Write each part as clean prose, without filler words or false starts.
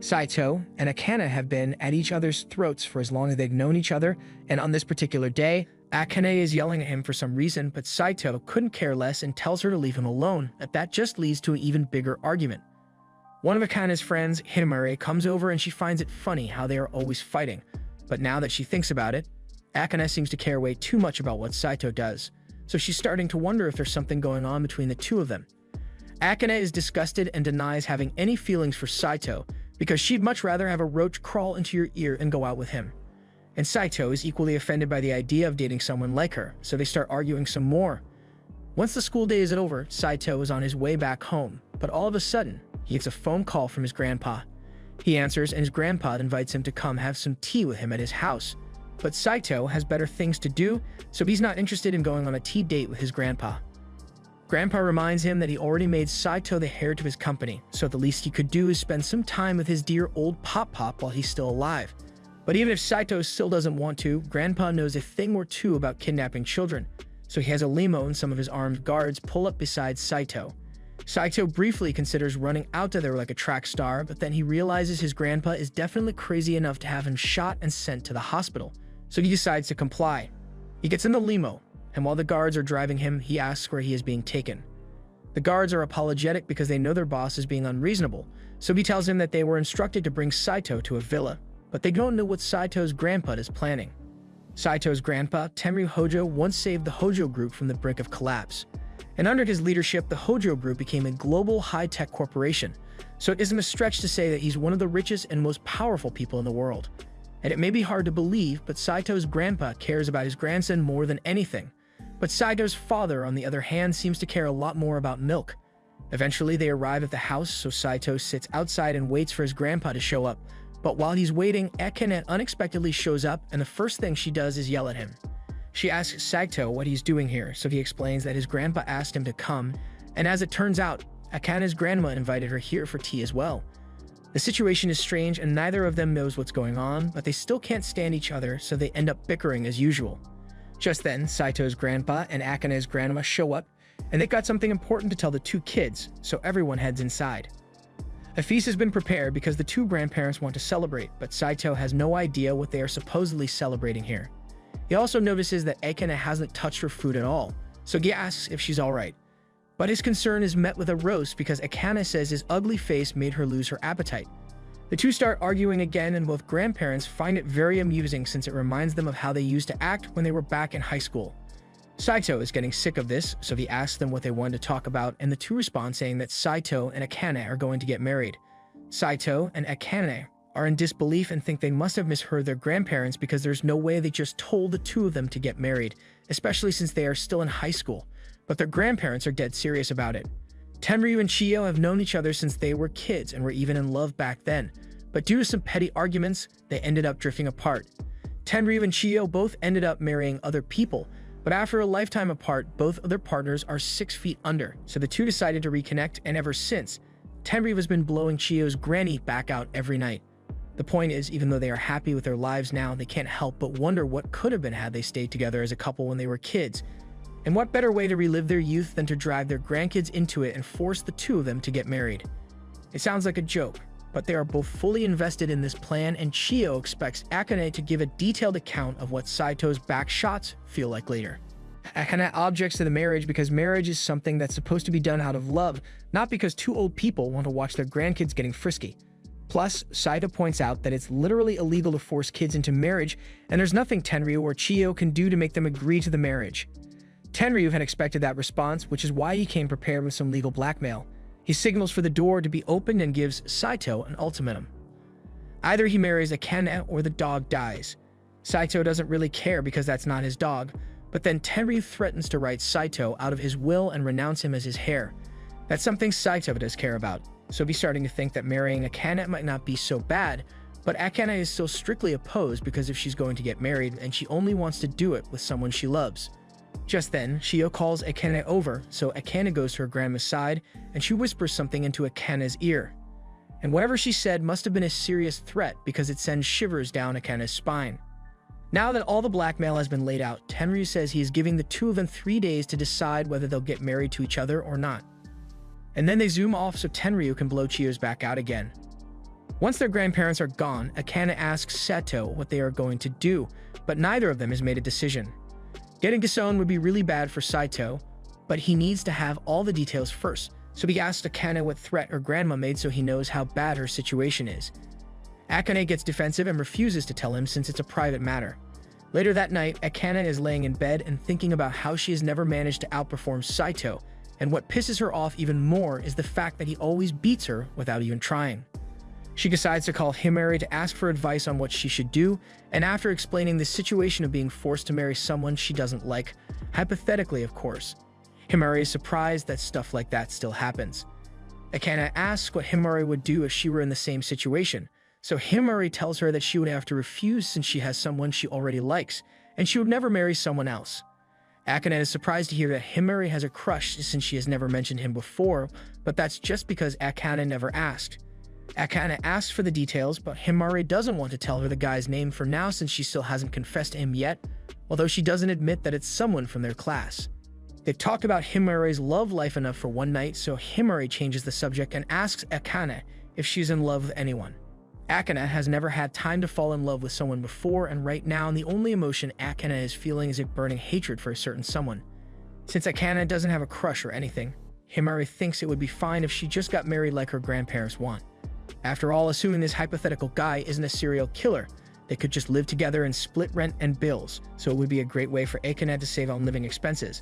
Saito and Akane have been at each other's throats for as long as they've known each other, and on this particular day, Akane is yelling at him for some reason, but Saito couldn't care less and tells her to leave him alone, and that just leads to an even bigger argument. One of Akane's friends, Hidamare, comes over and she finds it funny how they are always fighting, but now that she thinks about it, Akane seems to care way too much about what Saito does, so she's starting to wonder if there's something going on between the two of them. Akane is disgusted and denies having any feelings for Saito, because she'd much rather have a roach crawl into your ear and go out with him. And Saito is equally offended by the idea of dating someone like her, so they start arguing some more. Once the school day is over, Saito is on his way back home, but all of a sudden, he gets a phone call from his grandpa. He answers and his grandpa invites him to come have some tea with him at his house. But Saito has better things to do, so he's not interested in going on a tea date with his grandpa. Grandpa reminds him that he already made Saito the heir to his company, so the least he could do is spend some time with his dear old Pop-Pop while he's still alive. But even if Saito still doesn't want to, Grandpa knows a thing or two about kidnapping children, so he has a limo and some of his armed guards pull up beside Saito. Saito briefly considers running out of there like a track star, but then he realizes his grandpa is definitely crazy enough to have him shot and sent to the hospital, so he decides to comply. He gets in the limo, and while the guards are driving him, he asks where he is being taken. The guards are apologetic because they know their boss is being unreasonable, so he tells him that they were instructed to bring Saito to a villa, but they don't know what Saito's grandpa is planning. Saito's grandpa, Tenryu Hojo, once saved the Hojo Group from the brink of collapse, and under his leadership, the Hojo Group became a global high-tech corporation, so it isn't a stretch to say that he's one of the richest and most powerful people in the world. And it may be hard to believe, but Saito's grandpa cares about his grandson more than anything. But Saito's father, on the other hand, seems to care a lot more about milk. Eventually, they arrive at the house, so Saito sits outside and waits for his grandpa to show up. But while he's waiting, Akane unexpectedly shows up, and the first thing she does is yell at him. She asks Saito what he's doing here, so he explains that his grandpa asked him to come, and as it turns out, Akane's grandma invited her here for tea as well. The situation is strange, and neither of them knows what's going on, but they still can't stand each other, so they end up bickering as usual. Just then, Saito's grandpa and Akane's grandma show up, and they've got something important to tell the two kids, so everyone heads inside. A feast has been prepared because the two grandparents want to celebrate, but Saito has no idea what they are supposedly celebrating here. He also notices that Akane hasn't touched her food at all, so he asks if she's alright. But his concern is met with a roast because Akane says his ugly face made her lose her appetite. The two start arguing again, and both grandparents find it very amusing since it reminds them of how they used to act when they were back in high school. Saito is getting sick of this, so he asks them what they wanted to talk about, and the two respond saying that Saito and Akane are going to get married. Saito and Akane are in disbelief and think they must have misheard their grandparents because there's no way they just told the two of them to get married, especially since they are still in high school. But their grandparents are dead serious about it. Tenryu and Chiyo have known each other since they were kids and were even in love back then, but due to some petty arguments, they ended up drifting apart. Tenryu and Chiyo both ended up marrying other people, but after a lifetime apart, both of their partners are 6 feet under, so the two decided to reconnect, and ever since, Tenryu has been blowing Chiyo's granny back out every night. The point is, even though they are happy with their lives now, they can't help but wonder what could have been had they stayed together as a couple when they were kids. And what better way to relive their youth than to drive their grandkids into it and force the two of them to get married? It sounds like a joke, but they are both fully invested in this plan, and Chiyo expects Akane to give a detailed account of what Saito's back shots feel like later. Akane objects to the marriage because marriage is something that's supposed to be done out of love, not because two old people want to watch their grandkids getting frisky. Plus, Saito points out that it's literally illegal to force kids into marriage, and there's nothing Tenryu or Chiyo can do to make them agree to the marriage. Tenryu had expected that response, which is why he came prepared with some legal blackmail. He signals for the door to be opened and gives Saito an ultimatum. Either he marries Akane or the dog dies. Saito doesn't really care because that's not his dog, but then Tenryu threatens to write Saito out of his will and renounce him as his heir. That's something Saito does care about, so he's starting to think that marrying Akane might not be so bad, but Akane is still strictly opposed because if she's going to get married, and she only wants to do it with someone she loves. Just then, Chiyo calls Akane over, so Akane goes to her grandma's side, and she whispers something into Akane's ear. And whatever she said must have been a serious threat because it sends shivers down Akane's spine. Now that all the blackmail has been laid out, Tenryu says he is giving the two of them 3 days to decide whether they'll get married to each other or not. And then they zoom off so Tenryu can blow Chiyo's back out again. Once their grandparents are gone, Akane asks Sato what they are going to do, but neither of them has made a decision. Getting disowned would be really bad for Saito, but he needs to have all the details first, so he asks Akane what threat her grandma made so he knows how bad her situation is. Akane gets defensive and refuses to tell him since it's a private matter. Later that night, Akane is laying in bed and thinking about how she has never managed to outperform Saito, and what pisses her off even more is the fact that he always beats her without even trying. She decides to call Himari to ask for advice on what she should do, and after explaining the situation of being forced to marry someone she doesn't like, hypothetically of course, Himari is surprised that stuff like that still happens. Akane asks what Himari would do if she were in the same situation, so Himari tells her that she would have to refuse since she has someone she already likes, and she would never marry someone else. Akane is surprised to hear that Himari has a crush since she has never mentioned him before, but that's just because Akane never asked. Akane asks for the details, but Himari doesn't want to tell her the guy's name for now since she still hasn't confessed to him yet, although she doesn't admit that it's someone from their class. They've talked about Himari's love life enough for one night, so Himari changes the subject and asks Akane if she's in love with anyone. Akane has never had time to fall in love with someone before, and right now the only emotion Akane is feeling is a burning hatred for a certain someone. Since Akane doesn't have a crush or anything, Himari thinks it would be fine if she just got married like her grandparents want. After all, assuming this hypothetical guy isn't a serial killer, they could just live together and split rent and bills, so it would be a great way for Akane to save on living expenses.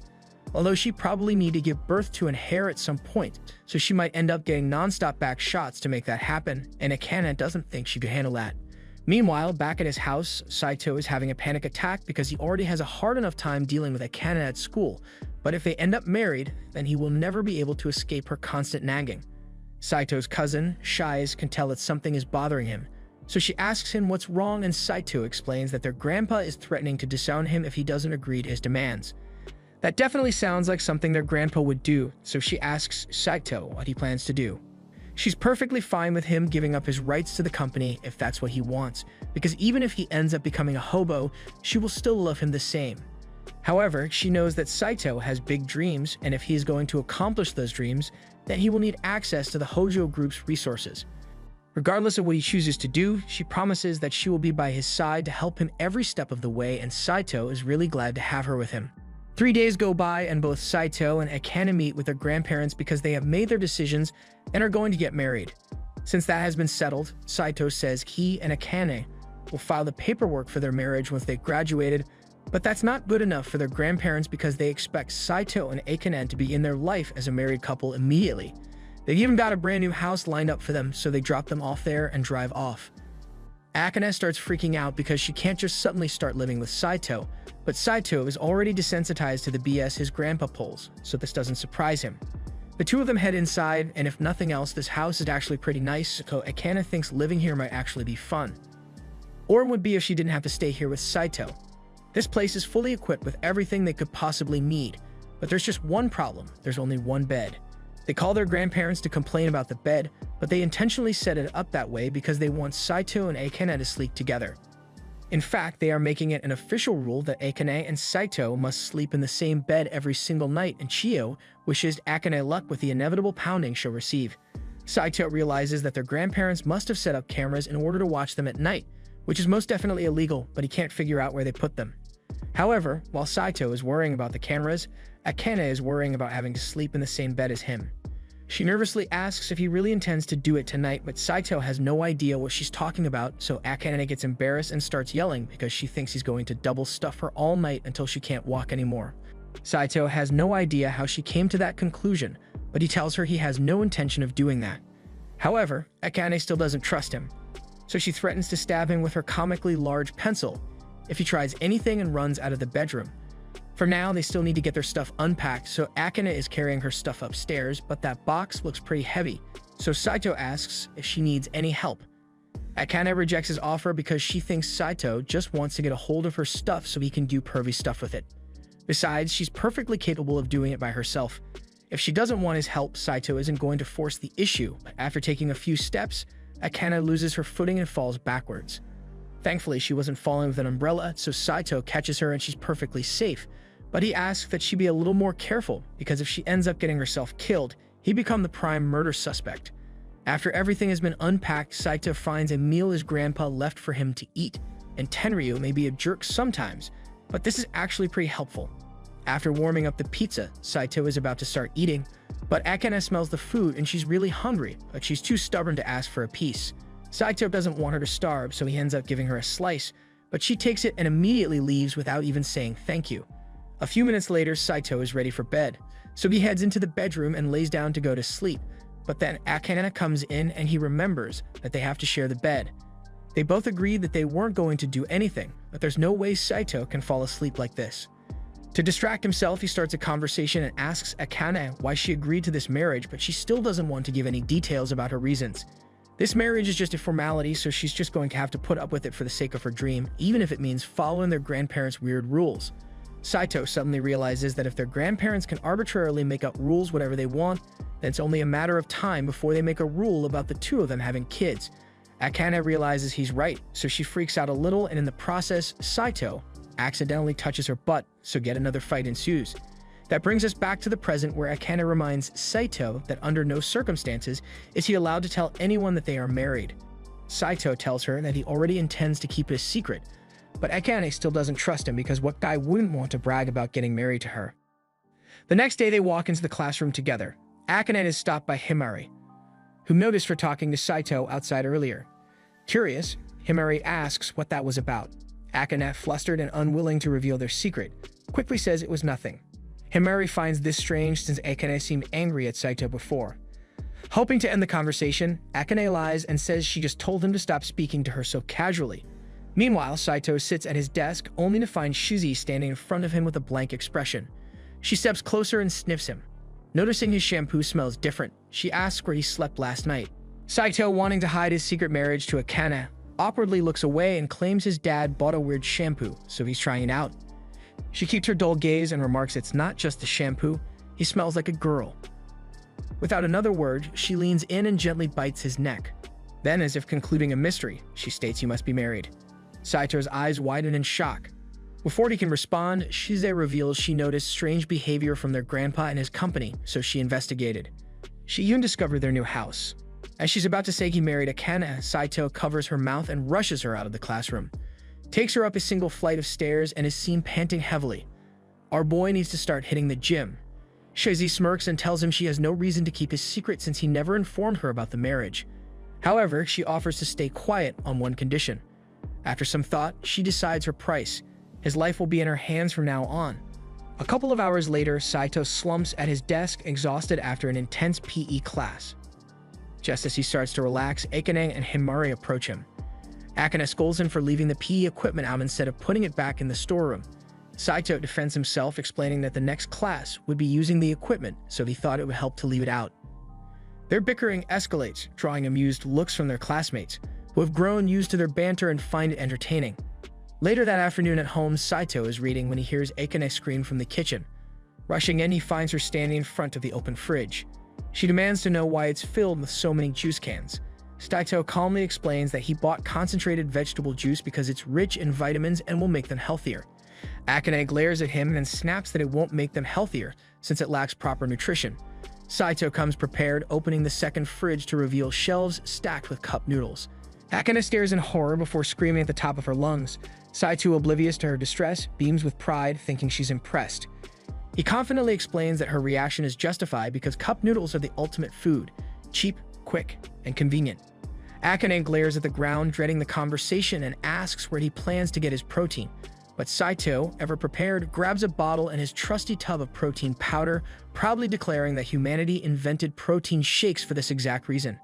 Although she probably need to give birth to an heir at some point, so she might end up getting non-stop back shots to make that happen, and Akane doesn't think she could handle that. Meanwhile, back at his house, Saito is having a panic attack because he already has a hard enough time dealing with Akane at school, but if they end up married, then he will never be able to escape her constant nagging. Saito's cousin, Shize, can tell that something is bothering him, so she asks him what's wrong, and Saito explains that their grandpa is threatening to disown him if he doesn't agree to his demands. That definitely sounds like something their grandpa would do, so she asks Saito what he plans to do. She's perfectly fine with him giving up his rights to the company if that's what he wants, because even if he ends up becoming a hobo, she will still love him the same. However, she knows that Saito has big dreams, and if he is going to accomplish those dreams, then he will need access to the Hojo Group's resources. Regardless of what he chooses to do, she promises that she will be by his side to help him every step of the way, and Saito is really glad to have her with him. 3 days go by, and both Saito and Akane meet with their grandparents because they have made their decisions and are going to get married. Since that has been settled, Saito says he and Akane will file the paperwork for their marriage once they've graduated, but that's not good enough for their grandparents because they expect Saito and Akane to be in their life as a married couple immediately. They've even got a brand new house lined up for them, so they drop them off there and drive off. Akane starts freaking out because she can't just suddenly start living with Saito, but Saito is already desensitized to the BS his grandpa pulls, so this doesn't surprise him. The two of them head inside, and if nothing else, this house is actually pretty nice, so Akane thinks living here might actually be fun. Or it would be if she didn't have to stay here with Saito. This place is fully equipped with everything they could possibly need, but there's just one problem: there's only one bed. They call their grandparents to complain about the bed, but they intentionally set it up that way because they want Saito and Akane to sleep together. In fact, they are making it an official rule that Akane and Saito must sleep in the same bed every single night, and Chiyo wishes Akane luck with the inevitable pounding she'll receive. Saito realizes that their grandparents must have set up cameras in order to watch them at night, which is most definitely illegal, but he can't figure out where they put them. However, while Saito is worrying about the cameras, Akane is worrying about having to sleep in the same bed as him. She nervously asks if he really intends to do it tonight, but Saito has no idea what she's talking about, so Akane gets embarrassed and starts yelling because she thinks he's going to double stuff her all night until she can't walk anymore. Saito has no idea how she came to that conclusion, but he tells her he has no intention of doing that. However, Akane still doesn't trust him, so she threatens to stab him with her comically large pencil if he tries anything and runs out of the bedroom. For now, they still need to get their stuff unpacked, so Akane is carrying her stuff upstairs, but that box looks pretty heavy, so Saito asks if she needs any help. Akane rejects his offer because she thinks Saito just wants to get a hold of her stuff so he can do pervy stuff with it. Besides, she's perfectly capable of doing it by herself. If she doesn't want his help, Saito isn't going to force the issue, but after taking a few steps, Akane loses her footing and falls backwards. Thankfully, she wasn't falling with an umbrella, so Saito catches her and she's perfectly safe, but he asks that she be a little more careful because if she ends up getting herself killed, he'd become the prime murder suspect. After everything has been unpacked, Saito finds a meal his grandpa left for him to eat, and Tenryu may be a jerk sometimes, but this is actually pretty helpful. After warming up the pizza, Saito is about to start eating, but Akane smells the food and she's really hungry, but she's too stubborn to ask for a piece. Saito doesn't want her to starve, so he ends up giving her a slice, but she takes it and immediately leaves without even saying thank you. A few minutes later, Saito is ready for bed, so he heads into the bedroom and lays down to go to sleep. But then Akane comes in and he remembers that they have to share the bed. They both agree that they weren't going to do anything, but there's no way Saito can fall asleep like this. To distract himself, he starts a conversation and asks Akane why she agreed to this marriage, but she still doesn't want to give any details about her reasons. This marriage is just a formality, so she's just going to have to put up with it for the sake of her dream, even if it means following their grandparents' weird rules. Saito suddenly realizes that if their grandparents can arbitrarily make up rules whatever they want, then it's only a matter of time before they make a rule about the two of them having kids. Akane realizes he's right, so she freaks out a little, and in the process, Saito accidentally touches her butt, so yet another fight ensues. That brings us back to the present, where Akane reminds Saito that under no circumstances is he allowed to tell anyone that they are married. Saito tells her that he already intends to keep it a secret, but Akane still doesn't trust him because what guy wouldn't want to brag about getting married to her? The next day they walk into the classroom together. Akane is stopped by Himari, who noticed her talking to Saito outside earlier. Curious, Himari asks what that was about. Akane, flustered and unwilling to reveal their secret, quickly says it was nothing. Himari finds this strange since Akane seemed angry at Saito before. Hoping to end the conversation, Akane lies and says she just told him to stop speaking to her so casually. Meanwhile, Saito sits at his desk only to find Shuzi standing in front of him with a blank expression. She steps closer and sniffs him. Noticing his shampoo smells different, she asks where he slept last night. Saito, wanting to hide his secret marriage to Akane, awkwardly looks away and claims his dad bought a weird shampoo, so he's trying it out. She keeps her dull gaze and remarks it's not just the shampoo, he smells like a girl. Without another word, she leans in and gently bites his neck. Then, as if concluding a mystery, she states he must be married. Saito's eyes widen in shock. Before he can respond, Shize reveals she noticed strange behavior from their grandpa and his company, so she investigated. She even discovered their new house. As she's about to say he married Akane, Saito covers her mouth and rushes her out of the classroom. Takes her up a single flight of stairs and is seen panting heavily. Our boy needs to start hitting the gym. Shize smirks and tells him she has no reason to keep his secret since he never informed her about the marriage. However, she offers to stay quiet on one condition. After some thought, she decides her price. His life will be in her hands from now on. A couple of hours later, Saito slumps at his desk, exhausted after an intense PE class. Just as he starts to relax, Akane and Himari approach him. Akane scolds him for leaving the PE equipment out instead of putting it back in the storeroom. Saito defends himself, explaining that the next class would be using the equipment, so he thought it would help to leave it out. Their bickering escalates, drawing amused looks from their classmates, who have grown used to their banter and find it entertaining. Later that afternoon at home, Saito is reading when he hears Akane scream from the kitchen. Rushing in, he finds her standing in front of the open fridge. She demands to know why it's filled with so many juice cans. Saito calmly explains that he bought concentrated vegetable juice because it's rich in vitamins and will make them healthier. Akane glares at him and snaps that it won't make them healthier since it lacks proper nutrition. Saito comes prepared, opening the second fridge to reveal shelves stacked with cup noodles. Akane stares in horror before screaming at the top of her lungs. Saito, oblivious to her distress, beams with pride, thinking she's impressed. He confidently explains that her reaction is justified because cup noodles are the ultimate food, cheap, quick, and convenient. Akane glares at the ground, dreading the conversation, and asks where he plans to get his protein. But Saito, ever prepared, grabs a bottle and his trusty tub of protein powder, proudly declaring that humanity invented protein shakes for this exact reason.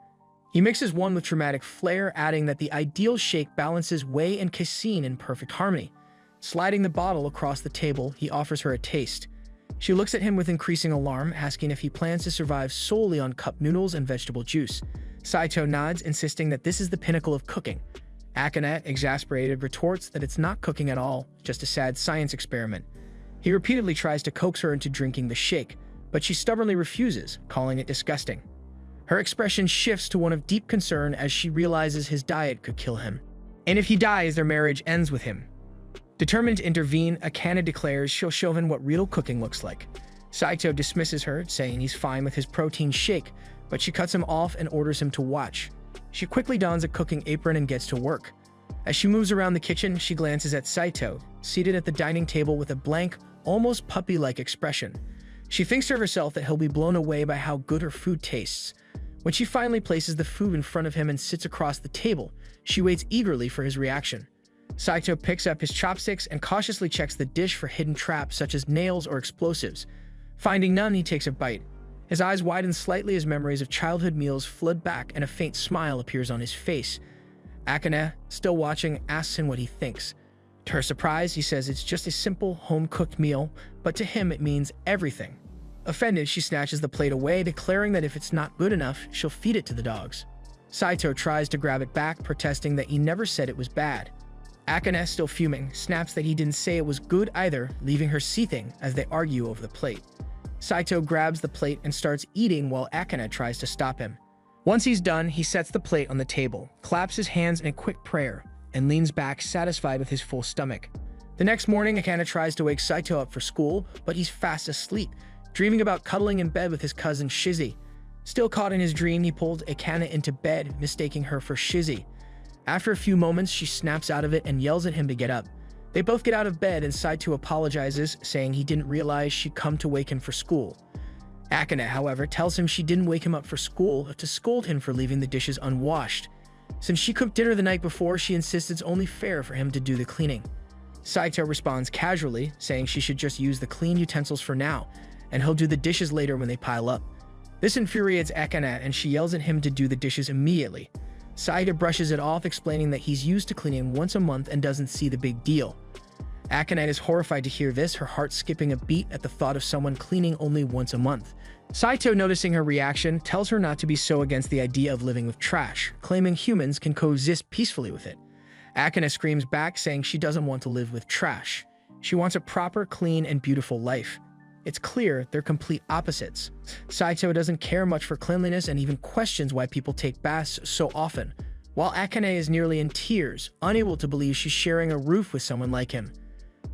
He mixes one with dramatic flair, adding that the ideal shake balances whey and casein in perfect harmony. Sliding the bottle across the table, he offers her a taste. She looks at him with increasing alarm, asking if he plans to survive solely on cup noodles and vegetable juice. Saito nods, insisting that this is the pinnacle of cooking. Akane, exasperated, retorts that it's not cooking at all, just a sad science experiment. He repeatedly tries to coax her into drinking the shake, but she stubbornly refuses, calling it disgusting. Her expression shifts to one of deep concern as she realizes his diet could kill him. And if he dies, their marriage ends with him. Determined to intervene, Akane declares she'll show him what real cooking looks like. Saito dismisses her, saying he's fine with his protein shake, but she cuts him off and orders him to watch. She quickly dons a cooking apron and gets to work. As she moves around the kitchen, she glances at Saito, seated at the dining table with a blank, almost puppy-like expression. She thinks to herself that he'll be blown away by how good her food tastes. When she finally places the food in front of him and sits across the table, she waits eagerly for his reaction. Saito picks up his chopsticks and cautiously checks the dish for hidden traps such as nails or explosives. Finding none, he takes a bite. His eyes widen slightly as memories of childhood meals flood back and a faint smile appears on his face. Akane, still watching, asks him what he thinks. To her surprise, he says it's just a simple, home-cooked meal, but to him it means everything. Offended, she snatches the plate away, declaring that if it's not good enough, she'll feed it to the dogs. Saito tries to grab it back, protesting that he never said it was bad. Akane, still fuming, snaps that he didn't say it was good either, leaving her seething as they argue over the plate. Saito grabs the plate and starts eating while Akane tries to stop him. Once he's done, he sets the plate on the table, claps his hands in a quick prayer, and leans back, satisfied with his full stomach. The next morning, Akane tries to wake Saito up for school, but he's fast asleep, dreaming about cuddling in bed with his cousin Shizzy. Still caught in his dream, he pulls Akane into bed, mistaking her for Shizzy. After a few moments, she snaps out of it and yells at him to get up. They both get out of bed and Saito apologizes, saying he didn't realize she'd come to wake him for school. Akane, however, tells him she didn't wake him up for school, to scold him for leaving the dishes unwashed. Since she cooked dinner the night before, she insists it's only fair for him to do the cleaning. Saito responds casually, saying she should just use the clean utensils for now, and he'll do the dishes later when they pile up. This infuriates Akane, and she yells at him to do the dishes immediately. Saito brushes it off, explaining that he's used to cleaning once a month and doesn't see the big deal. Akane is horrified to hear this, her heart skipping a beat at the thought of someone cleaning only once a month. Saito, noticing her reaction, tells her not to be so against the idea of living with trash, claiming humans can coexist peacefully with it. Akane screams back, saying she doesn't want to live with trash. She wants a proper, clean, and beautiful life. It's clear they're complete opposites. Saito doesn't care much for cleanliness and even questions why people take baths so often, while Akane is nearly in tears, unable to believe she's sharing a roof with someone like him.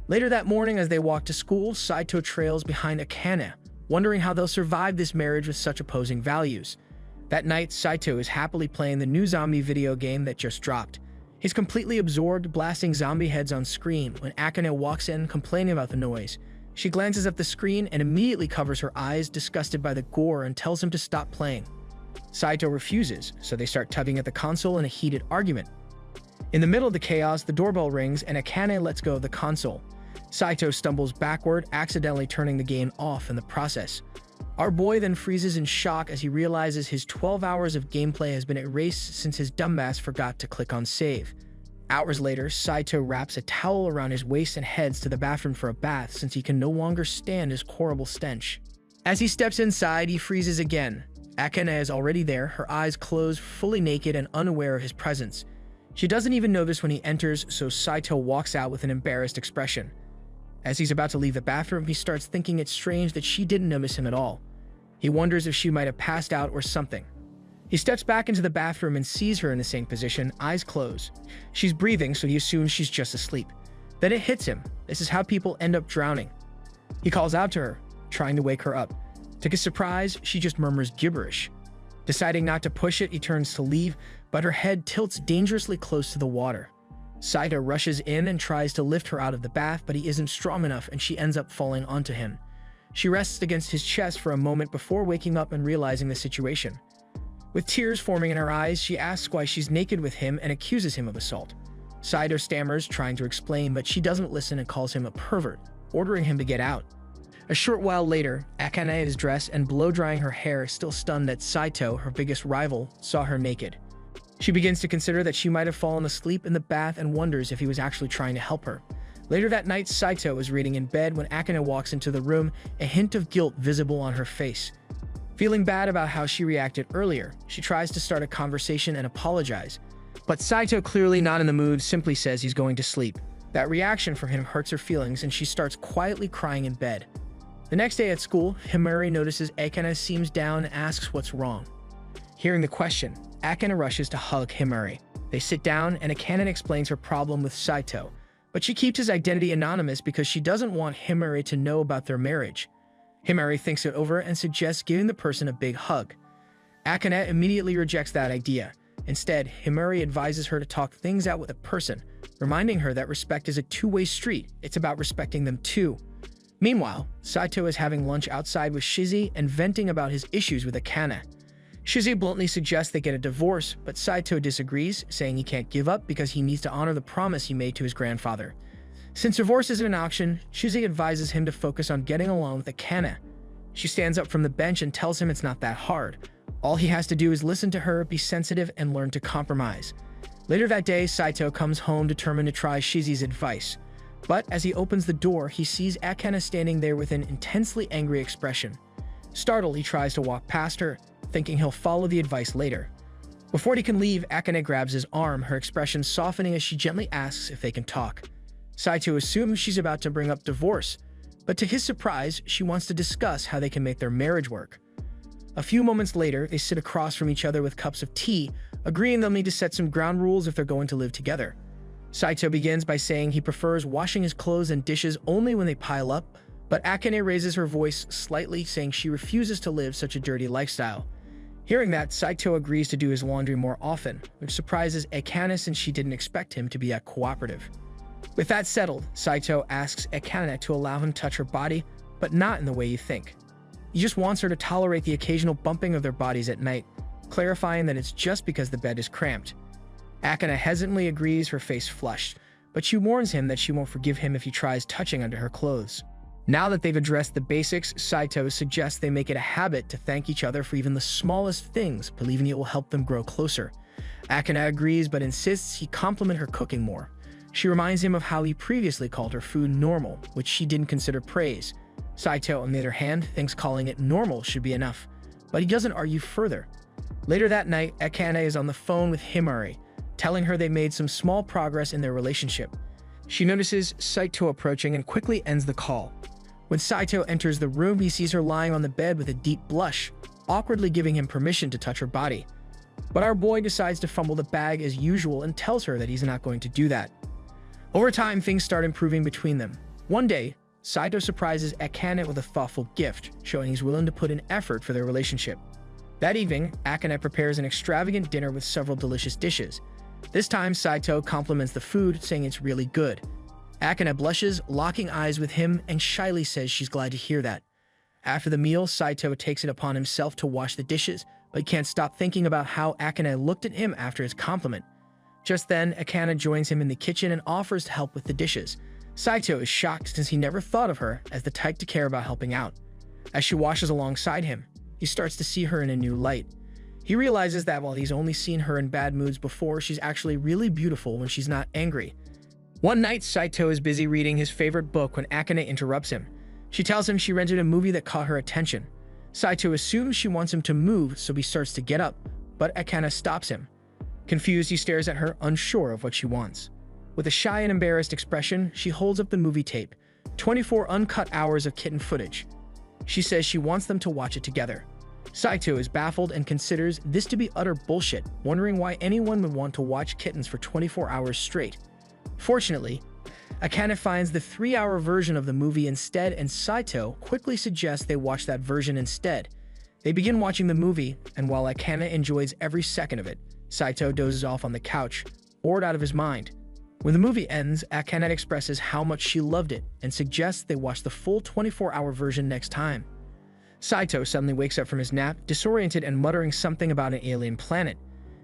Later that morning, as they walk to school, Saito trails behind Akane, wondering how they'll survive this marriage with such opposing values. That night, Saito is happily playing the new zombie video game that just dropped. He's completely absorbed, blasting zombie heads on screen when Akane walks in, complaining about the noise. She glances at the screen and immediately covers her eyes, disgusted by the gore, and tells him to stop playing. Saito refuses, so they start tugging at the console in a heated argument. In the middle of the chaos, the doorbell rings and Akane lets go of the console. Saito stumbles backward, accidentally turning the game off in the process. Our boy then freezes in shock as he realizes his 12 hours of gameplay has been erased since his dumbass forgot to click on save. Hours later, Saito wraps a towel around his waist and heads to the bathroom for a bath since he can no longer stand his horrible stench. As he steps inside, he freezes again. Akane is already there, her eyes closed, fully naked and unaware of his presence. She doesn't even notice when he enters, so Saito walks out with an embarrassed expression. As he's about to leave the bathroom, he starts thinking it's strange that she didn't notice him at all. He wonders if she might have passed out or something. He steps back into the bathroom and sees her in the same position, eyes closed. She's breathing, so he assumes she's just asleep. Then it hits him. This is how people end up drowning. He calls out to her, trying to wake her up. To his surprise, she just murmurs gibberish. Deciding not to push it, he turns to leave, but her head tilts dangerously close to the water. Saito rushes in and tries to lift her out of the bath, but he isn't strong enough and she ends up falling onto him. She rests against his chest for a moment before waking up and realizing the situation. With tears forming in her eyes, she asks why she's naked with him and accuses him of assault. Saito stammers, trying to explain, but she doesn't listen and calls him a pervert, ordering him to get out. A short while later, Akane is dressed and blow-drying her hair, still stunned that Saito, her biggest rival, saw her naked. She begins to consider that she might have fallen asleep in the bath and wonders if he was actually trying to help her. Later that night, Saito is reading in bed when Akane walks into the room, a hint of guilt visible on her face. Feeling bad about how she reacted earlier, she tries to start a conversation and apologize. But Saito, clearly not in the mood, simply says he's going to sleep. That reaction from him hurts her feelings and she starts quietly crying in bed. The next day at school, Himari notices Akane seems down and asks what's wrong. Hearing the question, Akane rushes to hug Himari. They sit down and Akane explains her problem with Saito, but she keeps his identity anonymous because she doesn't want Himari to know about their marriage. Himari thinks it over and suggests giving the person a big hug. Akane immediately rejects that idea. Instead, Himari advises her to talk things out with a person, reminding her that respect is a two-way street. It's about respecting them too. Meanwhile, Saito is having lunch outside with Shizzy and venting about his issues with Akane. Shizzy bluntly suggests they get a divorce, but Saito disagrees, saying he can't give up because he needs to honor the promise he made to his grandfather. Since divorce isn't an option, Shizzy advises him to focus on getting along with Akane. She stands up from the bench and tells him it's not that hard. All he has to do is listen to her, be sensitive, and learn to compromise. Later that day, Saito comes home determined to try Shizzy's advice. But as he opens the door, he sees Akane standing there with an intensely angry expression. Startled, he tries to walk past her, thinking he'll follow the advice later. Before he can leave, Akane grabs his arm, her expression softening as she gently asks if they can talk. Saito assumes she's about to bring up divorce, but to his surprise, she wants to discuss how they can make their marriage work. A few moments later, they sit across from each other with cups of tea, agreeing they'll need to set some ground rules if they're going to live together. Saito begins by saying he prefers washing his clothes and dishes only when they pile up, but Akane raises her voice slightly, saying she refuses to live such a dirty lifestyle. Hearing that, Saito agrees to do his laundry more often, which surprises Akane since she didn't expect him to be that cooperative. With that settled, Saito asks Akane to allow him to touch her body, but not in the way you think. He just wants her to tolerate the occasional bumping of their bodies at night, clarifying that it's just because the bed is cramped. Akane hesitantly agrees, her face flushed, but she warns him that she won't forgive him if he tries touching under her clothes. Now that they've addressed the basics, Saito suggests they make it a habit to thank each other for even the smallest things, believing it will help them grow closer. Akane agrees but insists he compliment her cooking more. She reminds him of how he previously called her food normal, which she didn't consider praise. Saito, on the other hand, thinks calling it normal should be enough, but he doesn't argue further. Later that night, Akane is on the phone with Himari, telling her they made some small progress in their relationship. She notices Saito approaching and quickly ends the call. When Saito enters the room, he sees her lying on the bed with a deep blush, awkwardly giving him permission to touch her body. But our boy decides to fumble the bag as usual and tells her that he's not going to do that. Over time, things start improving between them. One day, Saito surprises Akane with a thoughtful gift, showing he's willing to put in effort for their relationship. That evening, Akane prepares an extravagant dinner with several delicious dishes. This time, Saito compliments the food, saying it's really good. Akane blushes, locking eyes with him, and shyly says she's glad to hear that. After the meal, Saito takes it upon himself to wash the dishes, but can't stop thinking about how Akane looked at him after his compliment. Just then, Akane joins him in the kitchen and offers to help with the dishes. Saito is shocked since he never thought of her as the type to care about helping out. As she washes alongside him, he starts to see her in a new light. He realizes that while he's only seen her in bad moods before, she's actually really beautiful when she's not angry. One night, Saito is busy reading his favorite book when Akane interrupts him. She tells him she rented a movie that caught her attention. Saito assumes she wants him to move, so he starts to get up, but Akane stops him. Confused, he stares at her, unsure of what she wants. With a shy and embarrassed expression, she holds up the movie tape, 24 uncut hours of kitten footage. She says she wants them to watch it together. Saito is baffled and considers this to be utter bullshit, wondering why anyone would want to watch kittens for 24 hours straight. Fortunately, Akane finds the 3-hour version of the movie instead, and Saito quickly suggests they watch that version instead. They begin watching the movie, and while Akane enjoys every second of it, Saito dozes off on the couch, bored out of his mind. When the movie ends, Akane expresses how much she loved it and suggests they watch the full 24-hour version next time. Saito suddenly wakes up from his nap, disoriented and muttering something about an alien planet.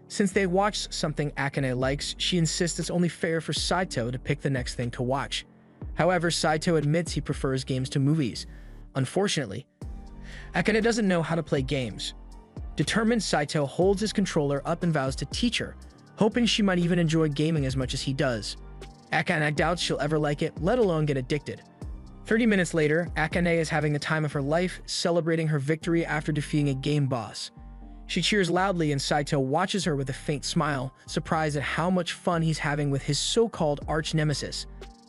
Since they watched something Akane likes, she insists it's only fair for Saito to pick the next thing to watch. However, Saito admits he prefers games to movies. Unfortunately, Akane doesn't know how to play games. Determined, Saito holds his controller up and vows to teach her, hoping she might even enjoy gaming as much as he does. Akane doubts she'll ever like it, let alone get addicted. 30 minutes later, Akane is having the time of her life, celebrating her victory after defeating a game boss. She cheers loudly and Saito watches her with a faint smile, surprised at how much fun he's having with his so-called arch-nemesis.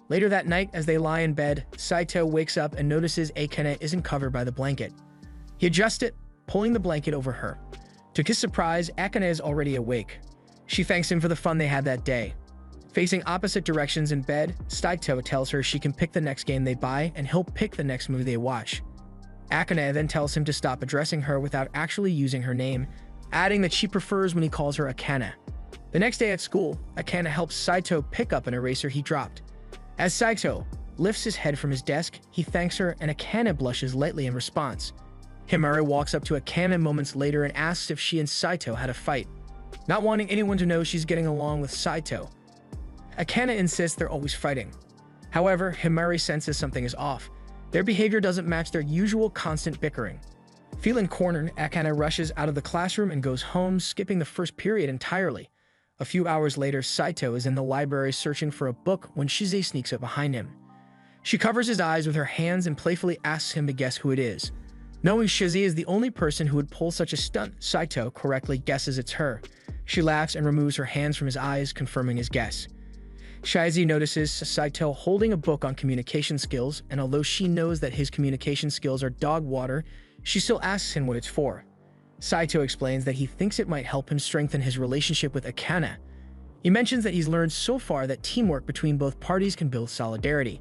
Later that night, as they lie in bed, Saito wakes up and notices Akane isn't covered by the blanket. He adjusts it, pulling the blanket over her. To his surprise, Akane is already awake. She thanks him for the fun they had that day. Facing opposite directions in bed, Saito tells her she can pick the next game they buy and he'll pick the next movie they watch. Akane then tells him to stop addressing her without actually using her name, adding that she prefers when he calls her Akane. The next day at school, Akane helps Saito pick up an eraser he dropped. As Saito lifts his head from his desk, he thanks her and Akane blushes lightly in response. Himari walks up to Akane moments later and asks if she and Saito had a fight. Not wanting anyone to know she's getting along with Saito, Akane insists they're always fighting. However, Himari senses something is off. Their behavior doesn't match their usual constant bickering. Feeling cornered, Akane rushes out of the classroom and goes home, skipping the first period entirely. A few hours later, Saito is in the library searching for a book when Shize sneaks up behind him. She covers his eyes with her hands and playfully asks him to guess who it is. Knowing Shize is the only person who would pull such a stunt, Saito correctly guesses it's her. She laughs and removes her hands from his eyes, confirming his guess. Shize notices Saito holding a book on communication skills, and although she knows that his communication skills are dog water, she still asks him what it's for. Saito explains that he thinks it might help him strengthen his relationship with Akane. He mentions that he's learned so far that teamwork between both parties can build solidarity.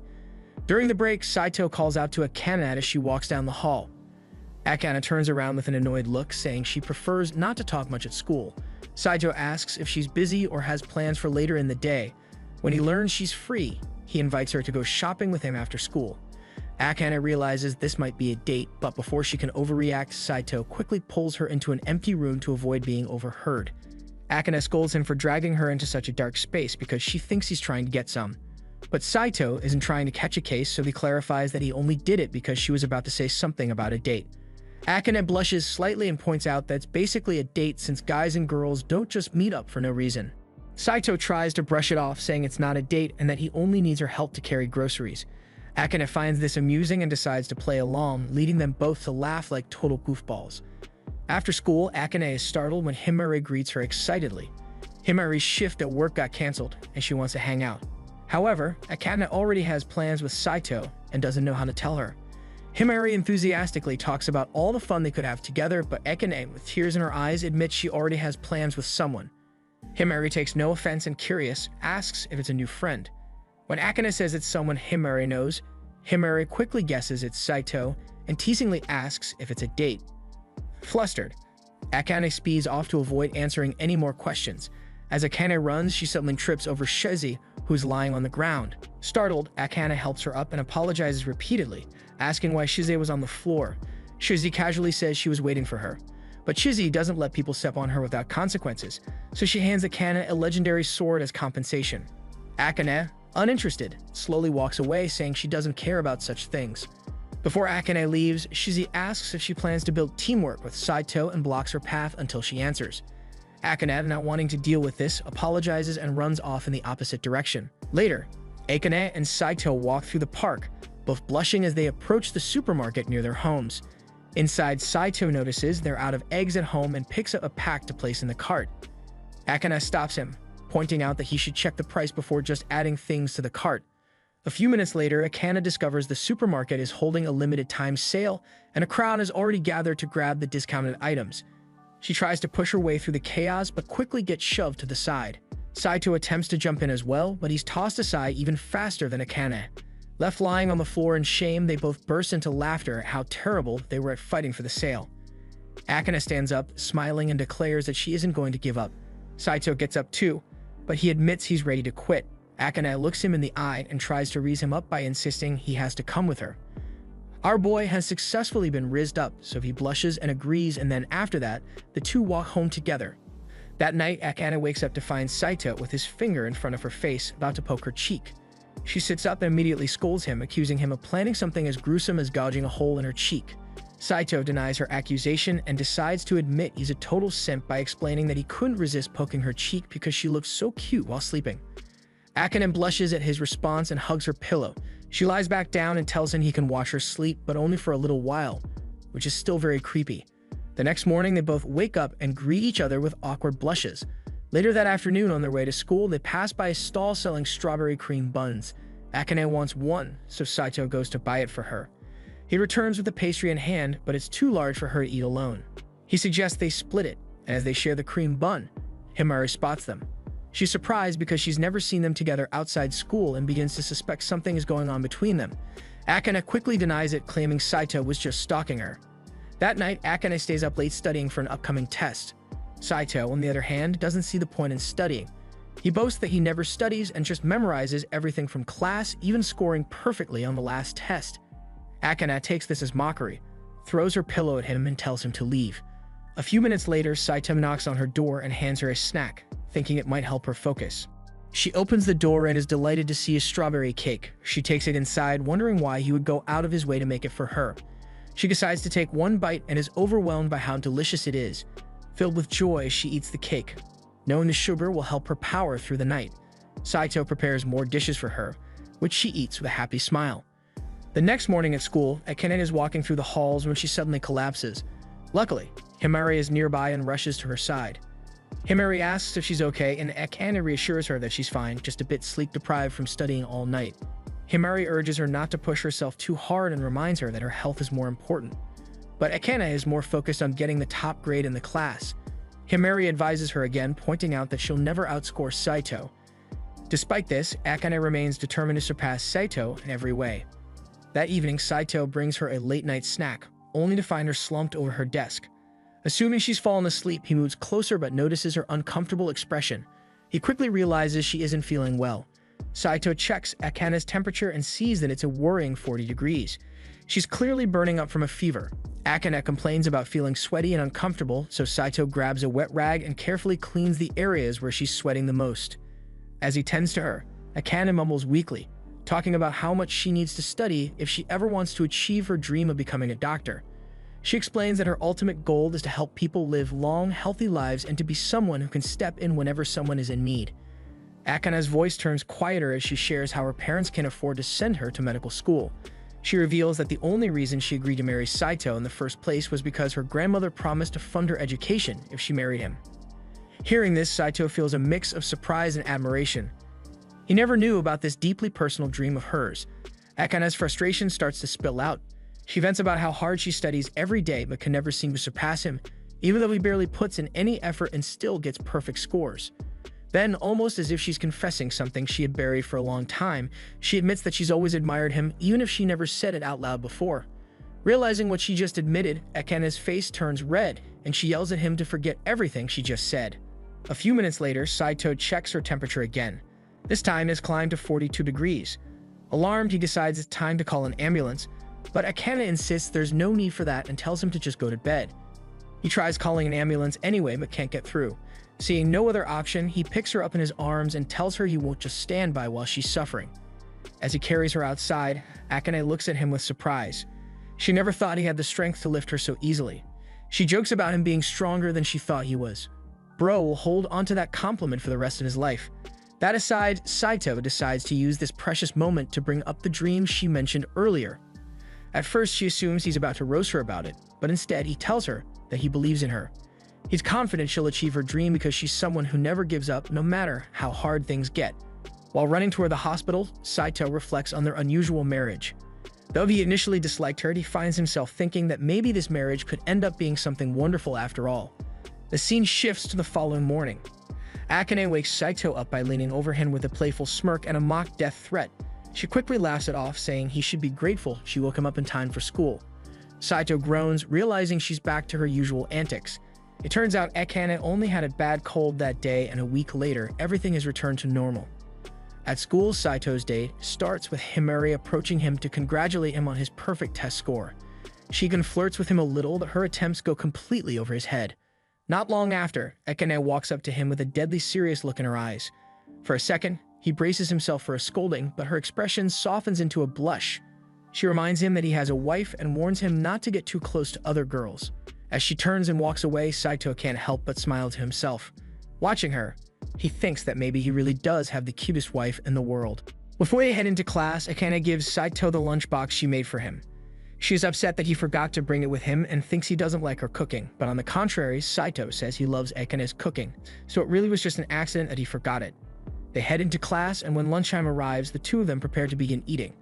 During the break, Saito calls out to Akane as she walks down the hall. Akane turns around with an annoyed look, saying she prefers not to talk much at school. Saito asks if she's busy or has plans for later in the day. When he learns she's free, he invites her to go shopping with him after school. Akane realizes this might be a date, but before she can overreact, Saito quickly pulls her into an empty room to avoid being overheard. Akane scolds him for dragging her into such a dark space because she thinks he's trying to get some. But Saito isn't trying to catch a case, so he clarifies that he only did it because she was about to say something about a date. Akane blushes slightly and points out that it's basically a date since guys and girls don't just meet up for no reason. Saito tries to brush it off, saying it's not a date and that he only needs her help to carry groceries. Akane finds this amusing and decides to play along, leading them both to laugh like total goofballs. After school, Akane is startled when Himari greets her excitedly. Himari's shift at work got cancelled, and she wants to hang out. However, Akane already has plans with Saito and doesn't know how to tell her. Himari enthusiastically talks about all the fun they could have together, but Akane, with tears in her eyes, admits she already has plans with someone. Himari takes no offense and, curious, asks if it's a new friend. When Akane says it's someone Himari knows, Himari quickly guesses it's Saito and teasingly asks if it's a date. Flustered, Akane speeds off to avoid answering any more questions. As Akane runs, she suddenly trips over Shize, who's lying on the ground. Startled, Akane helps her up and apologizes repeatedly, asking why Shize was on the floor. Shize casually says she was waiting for her. But Shize doesn't let people step on her without consequences, so she hands Akane a legendary sword as compensation. Akane, uninterested, slowly walks away, saying she doesn't care about such things. Before Akane leaves, Shize asks if she plans to build teamwork with Saito and blocks her path until she answers. Akane, not wanting to deal with this, apologizes and runs off in the opposite direction. Later, Akane and Saito walk through the park, both blushing as they approach the supermarket near their homes. Inside, Saito notices they're out of eggs at home and picks up a pack to place in the cart. Akane stops him, pointing out that he should check the price before just adding things to the cart. A few minutes later, Akane discovers the supermarket is holding a limited-time sale, and a crowd has already gathered to grab the discounted items. She tries to push her way through the chaos, but quickly gets shoved to the side. Saito attempts to jump in as well, but he's tossed aside even faster than Akane. Left lying on the floor in shame, they both burst into laughter at how terrible they were at fighting for the sale. Akane stands up, smiling, and declares that she isn't going to give up. Saito gets up too, but he admits he's ready to quit. Akane looks him in the eye and tries to raise him up by insisting he has to come with her. Our boy has successfully been rizzed up, so he blushes and agrees, and then after that, the two walk home together. That night, Akane wakes up to find Saito with his finger in front of her face, about to poke her cheek. She sits up and immediately scolds him, accusing him of planning something as gruesome as gouging a hole in her cheek. Saito denies her accusation and decides to admit he's a total simp by explaining that he couldn't resist poking her cheek because she looked so cute while sleeping. Akane blushes at his response and hugs her pillow. She lies back down and tells him he can watch her sleep, but only for a little while, which is still very creepy. The next morning, they both wake up and greet each other with awkward blushes. Later that afternoon, on their way to school, they pass by a stall selling strawberry cream buns. Akane wants one, so Saito goes to buy it for her. He returns with the pastry in hand, but it's too large for her to eat alone. He suggests they split it, and as they share the cream bun, Himari spots them. She's surprised because she's never seen them together outside school and begins to suspect something is going on between them. Akane quickly denies it, claiming Saito was just stalking her. That night, Akane stays up late studying for an upcoming test. Saito, on the other hand, doesn't see the point in studying. He boasts that he never studies and just memorizes everything from class, even scoring perfectly on the last test. Akane takes this as mockery, throws her pillow at him, and tells him to leave. A few minutes later, Saito knocks on her door and hands her a snack, thinking it might help her focus. She opens the door and is delighted to see a strawberry cake. She takes it inside, wondering why he would go out of his way to make it for her. She decides to take one bite and is overwhelmed by how delicious it is. Filled with joy, she eats the cake, knowing the sugar will help her power through the night. Saito prepares more dishes for her, which she eats with a happy smile. The next morning at school, Akane is walking through the halls when she suddenly collapses. Luckily, Himari is nearby and rushes to her side. Himari asks if she's okay, and Akane reassures her that she's fine, just a bit sleep-deprived from studying all night. Himari urges her not to push herself too hard and reminds her that her health is more important. But Akane is more focused on getting the top grade in the class. Himari advises her again, pointing out that she'll never outscore Saito. Despite this, Akane remains determined to surpass Saito in every way. That evening, Saito brings her a late-night snack, only to find her slumped over her desk. Assuming she's fallen asleep, he moves closer but notices her uncomfortable expression. He quickly realizes she isn't feeling well. Saito checks Akane's temperature and sees that it's a worrying 40 degrees. She's clearly burning up from a fever. Akane complains about feeling sweaty and uncomfortable, so Saito grabs a wet rag and carefully cleans the areas where she's sweating the most. As he tends to her, Akane mumbles weakly, talking about how much she needs to study if she ever wants to achieve her dream of becoming a doctor. She explains that her ultimate goal is to help people live long, healthy lives and to be someone who can step in whenever someone is in need. Akane's voice turns quieter as she shares how her parents can afford to send her to medical school. She reveals that the only reason she agreed to marry Saito in the first place was because her grandmother promised to fund her education if she married him. Hearing this, Saito feels a mix of surprise and admiration. He never knew about this deeply personal dream of hers. Akane's frustration starts to spill out. She vents about how hard she studies every day but can never seem to surpass him, even though he barely puts in any effort and still gets perfect scores. Then, almost as if she's confessing something she had buried for a long time, she admits that she's always admired him, even if she never said it out loud before. Realizing what she just admitted, Akane's face turns red, and she yells at him to forget everything she just said. A few minutes later, Saito checks her temperature again. This time, it has climbed to 42 degrees. Alarmed, he decides it's time to call an ambulance, but Akane insists there's no need for that and tells him to just go to bed. He tries calling an ambulance anyway, but can't get through. Seeing no other option, he picks her up in his arms and tells her he won't just stand by while she's suffering. As he carries her outside, Akane looks at him with surprise. She never thought he had the strength to lift her so easily. She jokes about him being stronger than she thought he was. Bro will hold onto that compliment for the rest of his life. That aside, Saito decides to use this precious moment to bring up the dream she mentioned earlier. At first, she assumes he's about to roast her about it, but instead he tells her that he believes in her. He's confident she'll achieve her dream because she's someone who never gives up no matter how hard things get. While running toward the hospital, Saito reflects on their unusual marriage. Though he initially disliked her, he finds himself thinking that maybe this marriage could end up being something wonderful after all. The scene shifts to the following morning. Akane wakes Saito up by leaning over him with a playful smirk and a mock death threat. She quickly laughs it off, saying he should be grateful she woke him up in time for school. Saito groans, realizing she's back to her usual antics. It turns out Akane only had a bad cold that day, and a week later, everything has returned to normal. At school, Saito's day starts with Himari approaching him to congratulate him on his perfect test score. She even flirts with him a little, but her attempts go completely over his head. Not long after, Akane walks up to him with a deadly serious look in her eyes. For a second, he braces himself for a scolding, but her expression softens into a blush. She reminds him that he has a wife and warns him not to get too close to other girls. As she turns and walks away, Saito can't help but smile to himself. Watching her, he thinks that maybe he really does have the cutest wife in the world. Before they head into class, Akane gives Saito the lunchbox she made for him. She is upset that he forgot to bring it with him and thinks he doesn't like her cooking, but on the contrary, Saito says he loves Akane's cooking, so it really was just an accident that he forgot it. They head into class, and when lunchtime arrives, the two of them prepare to begin eating.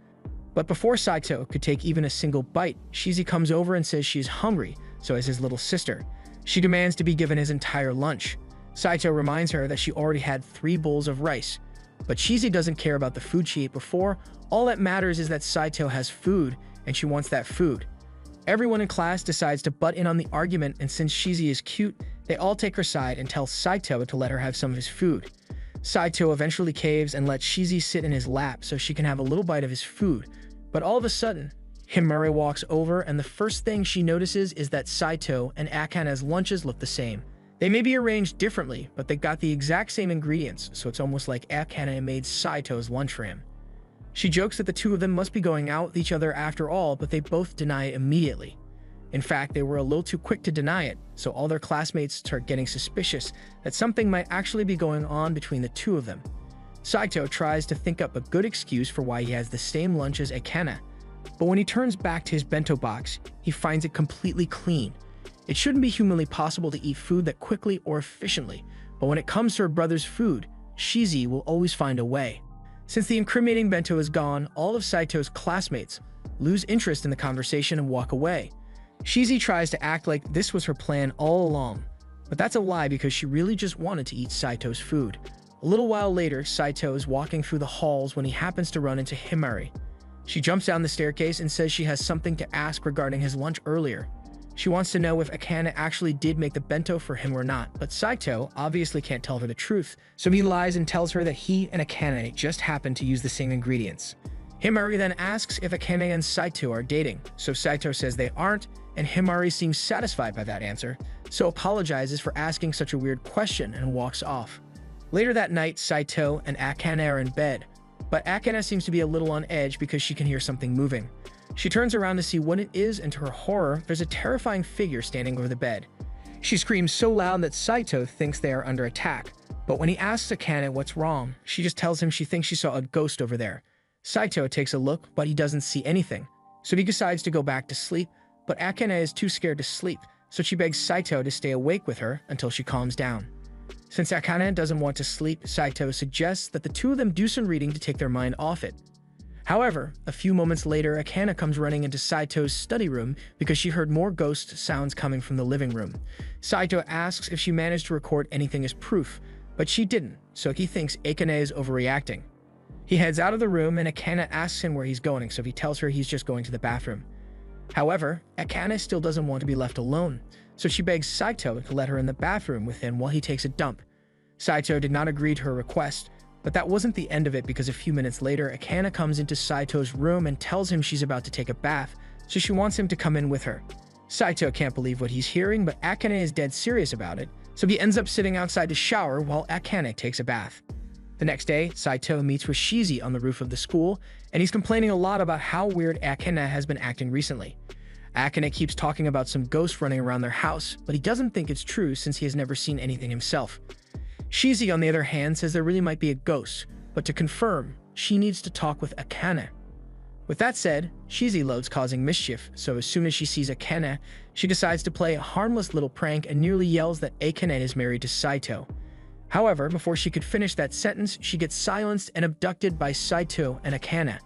But before Saito could take even a single bite, Shizi comes over and says she is hungry, so is his little sister. She demands to be given his entire lunch. Saito reminds her that she already had 3 bowls of rice. But Shizi doesn't care about the food she ate before. All that matters is that Saito has food, and she wants that food. Everyone in class decides to butt in on the argument, and since Shizi is cute, They all take her side and tell Saito to let her have some of his food. Saito eventually caves and lets Shizi sit in his lap so she can have a little bite of his food. But all of a sudden, Himari walks over, and the first thing she notices is that Saito and Akane's lunches look the same. They may be arranged differently, but they got the exact same ingredients, so it's almost like Akane made Saito's lunch for him. She jokes that the two of them must be going out with each other after all, but they both deny it immediately. In fact, they were a little too quick to deny it, so all their classmates start getting suspicious that something might actually be going on between the two of them. Saito tries to think up a good excuse for why he has the same lunch as Akane, but when he turns back to his bento box, he finds it completely clean. It shouldn't be humanly possible to eat food that quickly or efficiently, but when it comes to her brother's food, Shizi will always find a way. Since the incriminating bento is gone, all of Saito's classmates lose interest in the conversation and walk away. Shizi tries to act like this was her plan all along, but that's a lie because she really just wanted to eat Saito's food. A little while later, Saito is walking through the halls when he happens to run into Himari. She jumps down the staircase and says she has something to ask regarding his lunch earlier. She wants to know if Akane actually did make the bento for him or not, but Saito obviously can't tell her the truth, so he lies and tells her that he and Akane just happened to use the same ingredients. Himari then asks if Akane and Saito are dating, so Saito says they aren't, and Himari seems satisfied by that answer, so apologizes for asking such a weird question and walks off. Later that night, Saito and Akane are in bed, but Akane seems to be a little on edge because she can hear something moving. She turns around to see what it is, and to her horror, there's a terrifying figure standing over the bed. She screams so loud that Saito thinks they are under attack, but when he asks Akane what's wrong, she just tells him she thinks she saw a ghost over there. Saito takes a look, but he doesn't see anything, so he decides to go back to sleep, but Akane is too scared to sleep, so she begs Saito to stay awake with her until she calms down. Since Akane doesn't want to sleep, Saito suggests that the two of them do some reading to take their mind off it. However, a few moments later, Akane comes running into Saito's study room because she heard more ghost sounds coming from the living room. Saito asks if she managed to record anything as proof, but she didn't, so he thinks Akane is overreacting. He heads out of the room, and Akane asks him where he's going, so he tells her he's just going to the bathroom. However, Akane still doesn't want to be left alone, so she begs Saito to let her in the bathroom with him while he takes a dump. Saito did not agree to her request, but that wasn't the end of it because a few minutes later, Akane comes into Saito's room and tells him she's about to take a bath, so she wants him to come in with her. Saito can't believe what he's hearing, but Akane is dead serious about it, so he ends up sitting outside to shower while Akane takes a bath. The next day, Saito meets with Shizi on the roof of the school, and he's complaining a lot about how weird Akane has been acting recently. Akane keeps talking about some ghosts running around their house, but he doesn't think it's true since he has never seen anything himself. Shizi, on the other hand, says there really might be a ghost, but to confirm, she needs to talk with Akane. With that said, Shizi loves causing mischief, so as soon as she sees Akane, she decides to play a harmless little prank and nearly yells that Akane is married to Saito. However, before she could finish that sentence, she gets silenced and abducted by Saito and Akane.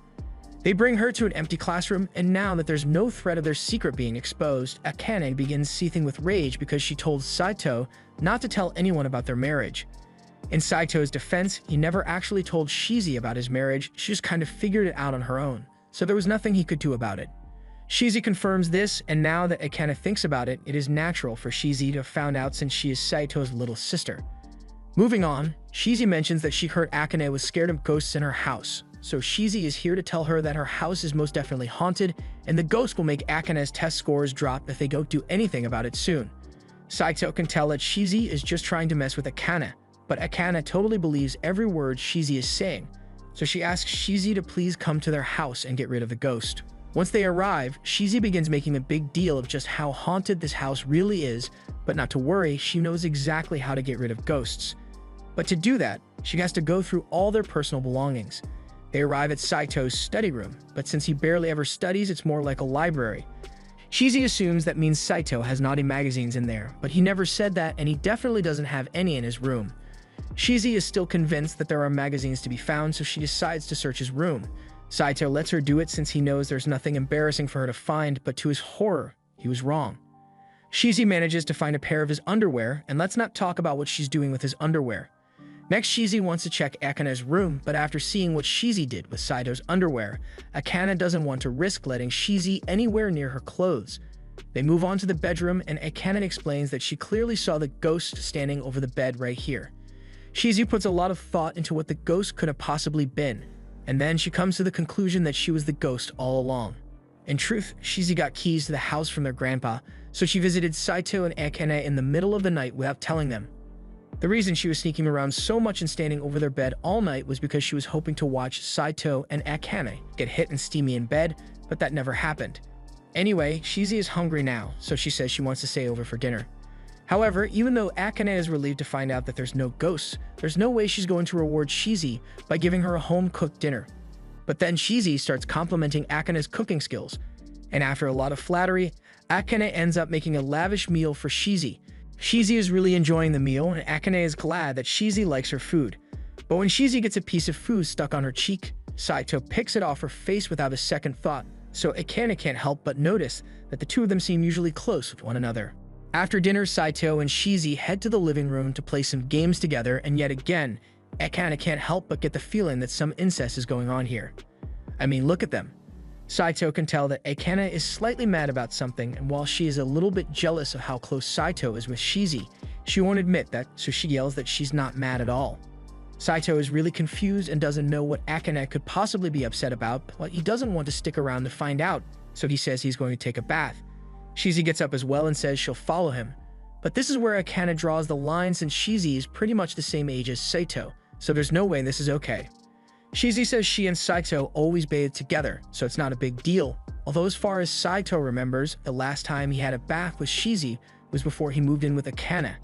They bring her to an empty classroom, and now that there's no threat of their secret being exposed, Akane begins seething with rage because she told Saito not to tell anyone about their marriage. In Saito's defense, he never actually told Shizi about his marriage, she just kind of figured it out on her own, so there was nothing he could do about it. Shizi confirms this, and now that Akane thinks about it, it is natural for Shizi to have found out since she is Saito's little sister. Moving on, Shizi mentions that she heard Akane was scared of ghosts in her house, so Shizi is here to tell her that her house is most definitely haunted, and the ghost will make Akane's test scores drop if they don't do anything about it soon. Saito can tell that Shizi is just trying to mess with Akane, but Akane totally believes every word Shizi is saying, so she asks Shizi to please come to their house and get rid of the ghost. Once they arrive, Shizi begins making a big deal of just how haunted this house really is, but not to worry, she knows exactly how to get rid of ghosts. But to do that, she has to go through all their personal belongings. They arrive at Saito's study room, but since he barely ever studies, it's more like a library. Shizi assumes that means Saito has naughty magazines in there, but he never said that, and he definitely doesn't have any in his room. Shizi is still convinced that there are magazines to be found, so she decides to search his room. Saito lets her do it since he knows there's nothing embarrassing for her to find, but to his horror, he was wrong. Shizi manages to find a pair of his underwear, and let's not talk about what she's doing with his underwear. Next, Shizi wants to check Akane's room, but after seeing what Shizi did with Saito's underwear, Akane doesn't want to risk letting Shizi anywhere near her clothes. They move on to the bedroom, and Akane explains that she clearly saw the ghost standing over the bed right here. Shizi puts a lot of thought into what the ghost could have possibly been, and then she comes to the conclusion that she was the ghost all along. In truth, Shizi got keys to the house from their grandpa, so she visited Saito and Akane in the middle of the night without telling them. The reason she was sneaking around so much and standing over their bed all night was because she was hoping to watch Saito and Akane get hit and steamy in bed, but that never happened. Anyway, Shizi is hungry now, so she says she wants to stay over for dinner. However, even though Akane is relieved to find out that there's no ghosts, there's no way she's going to reward Shizi by giving her a home-cooked dinner. But then Shizi starts complimenting Akane's cooking skills, and after a lot of flattery, Akane ends up making a lavish meal for Shizi. Shizi is really enjoying the meal, and Akane is glad that Shizi likes her food. But when Shizi gets a piece of food stuck on her cheek, Saito picks it off her face without a second thought, so Akane can't help but notice that the two of them seem usually close with one another. After dinner, Saito and Shizi head to the living room to play some games together, and yet again, Akane can't help but get the feeling that some incest is going on here. I mean, look at them. Saito can tell that Akane is slightly mad about something, and while she is a little bit jealous of how close Saito is with Shizi, she won't admit that, so she yells that she's not mad at all. Saito is really confused and doesn't know what Akane could possibly be upset about, but he doesn't want to stick around to find out, so he says he's going to take a bath. Shizi gets up as well and says she'll follow him. But this is where Akane draws the line, since Shizi is pretty much the same age as Saito, so there's no way this is okay. Shizi says she and Saito always bathe together, so it's not a big deal, although as far as Saito remembers, the last time he had a bath with Shizi was before he moved in with Akane.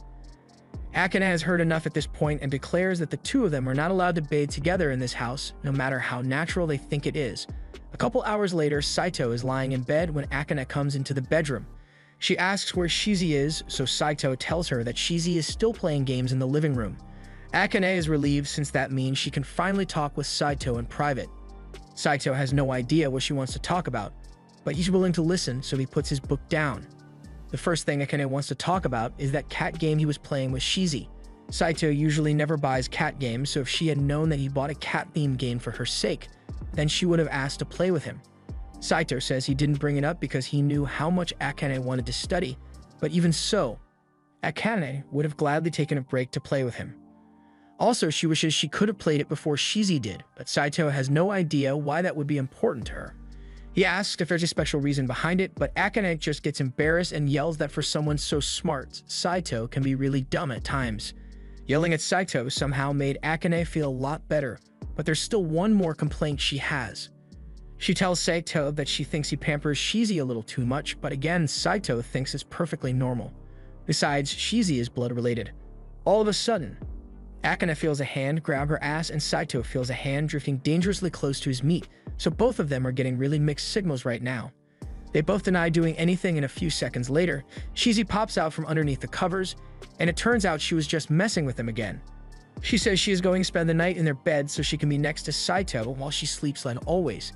Akane has heard enough at this point and declares that the two of them are not allowed to bathe together in this house, no matter how natural they think it is. A couple hours later, Saito is lying in bed when Akane comes into the bedroom. She asks where Shizi is, so Saito tells her that Shizi is still playing games in the living room. Akane is relieved, since that means she can finally talk with Saito in private. Saito has no idea what she wants to talk about, but he's willing to listen, so he puts his book down. The first thing Akane wants to talk about is that cat game he was playing with Shizi. Saito usually never buys cat games, so if she had known that he bought a cat-themed game for her sake, then she would have asked to play with him. Saito says he didn't bring it up because he knew how much Akane wanted to study, but even so, Akane would have gladly taken a break to play with him. Also, she wishes she could have played it before Shizi did, but Saito has no idea why that would be important to her. He asks if there's a special reason behind it, but Akane just gets embarrassed and yells that for someone so smart, Saito can be really dumb at times. Yelling at Saito somehow made Akane feel a lot better, but there's still one more complaint she has. She tells Saito that she thinks he pampers Shizi a little too much, but again, Saito thinks it's perfectly normal. Besides, Shizi is blood-related. All of a sudden, Akane feels a hand grab her ass, and Saito feels a hand drifting dangerously close to his meat, so both of them are getting really mixed signals right now. They both deny doing anything, and a few seconds later, Shizi pops out from underneath the covers, and it turns out she was just messing with him again. She says she is going to spend the night in their bed so she can be next to Saito while she sleeps like always.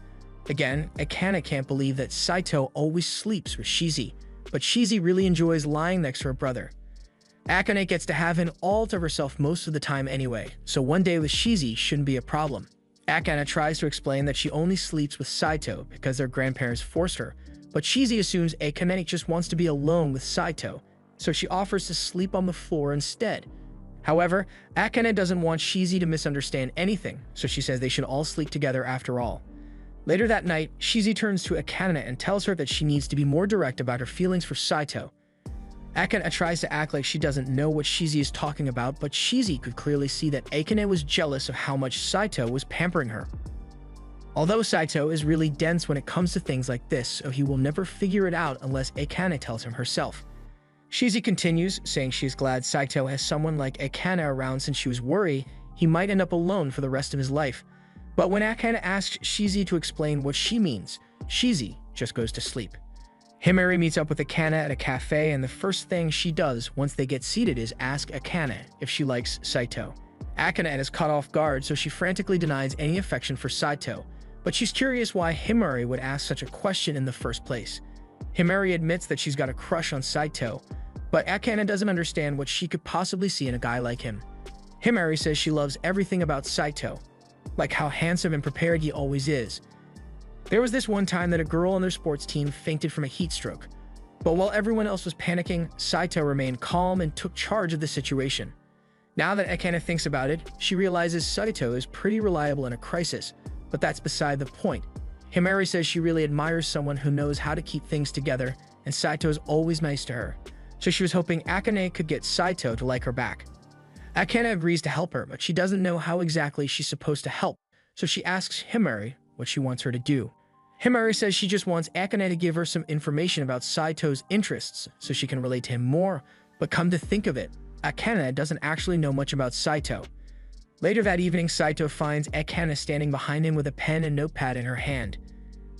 Again, Akane can't believe that Saito always sleeps with Shizi, but Shizi really enjoys lying next to her brother. Akane gets to have it all to herself most of the time anyway, so one day with Shizi shouldn't be a problem. Akane tries to explain that she only sleeps with Saito because their grandparents forced her, but Shizi assumes Akane just wants to be alone with Saito, so she offers to sleep on the floor instead. However, Akane doesn't want Shizi to misunderstand anything, so she says they should all sleep together after all. Later that night, Shizi turns to Akane and tells her that she needs to be more direct about her feelings for Saito. Akane tries to act like she doesn't know what Shizi is talking about, but Shizi could clearly see that Akane was jealous of how much Saito was pampering her. Although Saito is really dense when it comes to things like this, so he will never figure it out unless Akane tells him herself. Shizi continues, saying she is glad Saito has someone like Akane around, since she was worried he might end up alone for the rest of his life. But when Akane asks Shizi to explain what she means, Shizi just goes to sleep. Himari meets up with Akane at a cafe, and the first thing she does once they get seated is ask Akane if she likes Saito. Akane is caught off guard, so she frantically denies any affection for Saito, but she's curious why Himari would ask such a question in the first place. Himari admits that she's got a crush on Saito, but Akane doesn't understand what she could possibly see in a guy like him. Himari says she loves everything about Saito, like how handsome and prepared he always is. There was this one time that a girl on their sports team fainted from a heat stroke. But while everyone else was panicking, Saito remained calm and took charge of the situation. Now that Akane thinks about it, she realizes Saito is pretty reliable in a crisis, but that's beside the point. Himari says she really admires someone who knows how to keep things together, and Saito is always nice to her, so she was hoping Akane could get Saito to like her back. Akane agrees to help her, but she doesn't know how exactly she's supposed to help, so she asks Himari what she wants her to do. Himari says she just wants Akane to give her some information about Saito's interests so she can relate to him more, but come to think of it, Akane doesn't actually know much about Saito. Later that evening, Saito finds Akane standing behind him with a pen and notepad in her hand.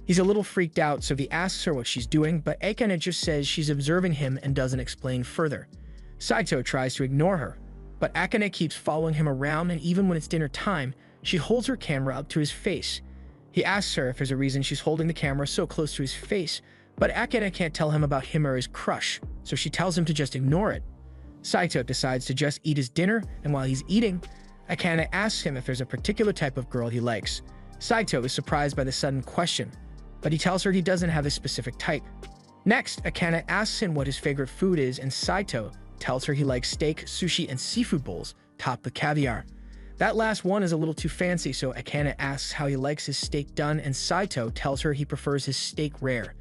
He's a little freaked out, so he asks her what she's doing, but Akane just says she's observing him and doesn't explain further. Saito tries to ignore her, but Akane keeps following him around, and even when it's dinner time, she holds her camera up to his face. He asks her if there's a reason she's holding the camera so close to his face, but Akane can't tell him about Himari's crush, so she tells him to just ignore it. Saito decides to just eat his dinner, and while he's eating, Akane asks him if there's a particular type of girl he likes. Saito is surprised by the sudden question, but he tells her he doesn't have a specific type. Next, Akane asks him what his favorite food is, and Saito tells her he likes steak, sushi, and seafood bowls, topped with caviar. That last one is a little too fancy, so Akane asks how he likes his steak done, and Saito tells her he prefers his steak rare.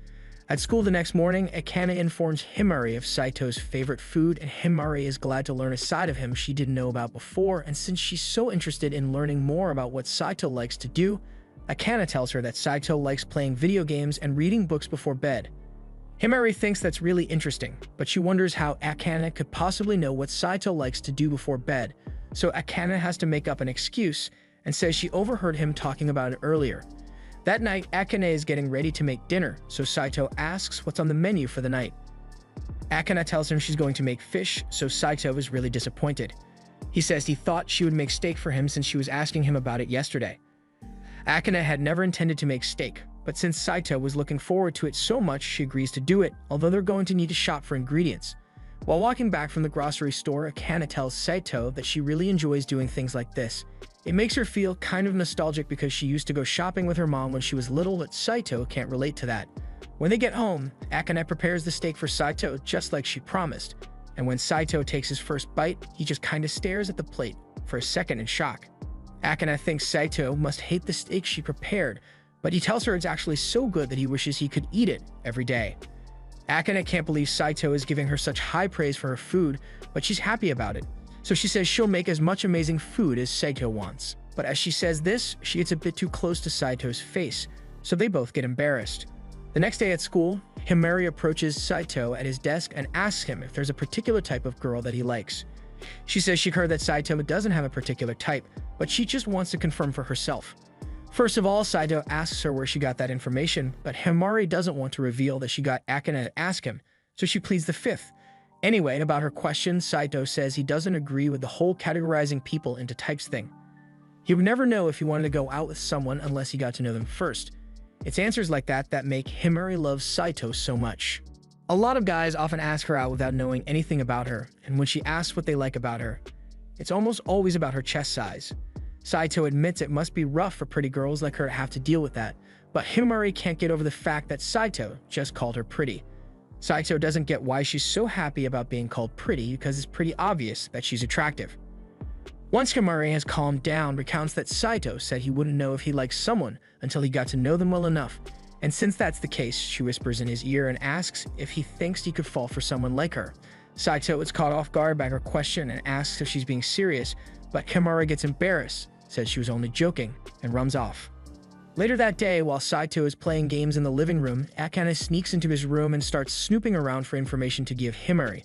At school the next morning, Akane informs Himari of Saito's favorite food, and Himari is glad to learn a side of him she didn't know about before, and since she's so interested in learning more about what Saito likes to do, Akane tells her that Saito likes playing video games and reading books before bed. Himari thinks that's really interesting, but she wonders how Akane could possibly know what Saito likes to do before bed, so Akane has to make up an excuse and says she overheard him talking about it earlier. That night, Akane is getting ready to make dinner, so Saito asks what's on the menu for the night. Akane tells him she's going to make fish, so Saito is really disappointed. He says he thought she would make steak for him since she was asking him about it yesterday. Akane had never intended to make steak, but since Saito was looking forward to it so much, she agrees to do it, although they're going to need to shop for ingredients. While walking back from the grocery store, Akane tells Saito that she really enjoys doing things like this. It makes her feel kind of nostalgic because she used to go shopping with her mom when she was little, but Saito can't relate to that. When they get home, Akane prepares the steak for Saito just like she promised, and when Saito takes his first bite, he just kinda stares at the plate for a second in shock. Akane thinks Saito must hate the steak she prepared, but he tells her it's actually so good that he wishes he could eat it every day. Akane can't believe Saito is giving her such high praise for her food, but she's happy about it. So she says she'll make as much amazing food as Saito wants. But as she says this, she gets a bit too close to Saito's face, so they both get embarrassed. The next day at school, Himari approaches Saito at his desk and asks him if there's a particular type of girl that he likes. She says she heard that Saito doesn't have a particular type, but she just wants to confirm for herself. First of all, Saito asks her where she got that information, but Himari doesn't want to reveal that she got Akane to ask him, so she pleads the fifth. Anyway, about her question, Saito says he doesn't agree with the whole categorizing people into types thing. He would never know if he wanted to go out with someone unless he got to know them first. It's answers like that that make Himari love Saito so much. A lot of guys often ask her out without knowing anything about her, and when she asks what they like about her, it's almost always about her chest size. Saito admits it must be rough for pretty girls like her to have to deal with that, but Himari can't get over the fact that Saito just called her pretty. Saito doesn't get why she's so happy about being called pretty because it's pretty obvious that she's attractive. Once Himari has calmed down, recounts that Saito said he wouldn't know if he likes someone until he got to know them well enough, and since that's the case, she whispers in his ear and asks if he thinks he could fall for someone like her. Saito is caught off guard by her question and asks if she's being serious, but Himari gets embarrassed, says she was only joking, and runs off. Later that day, while Saito is playing games in the living room, Akane sneaks into his room and starts snooping around for information to give Himari.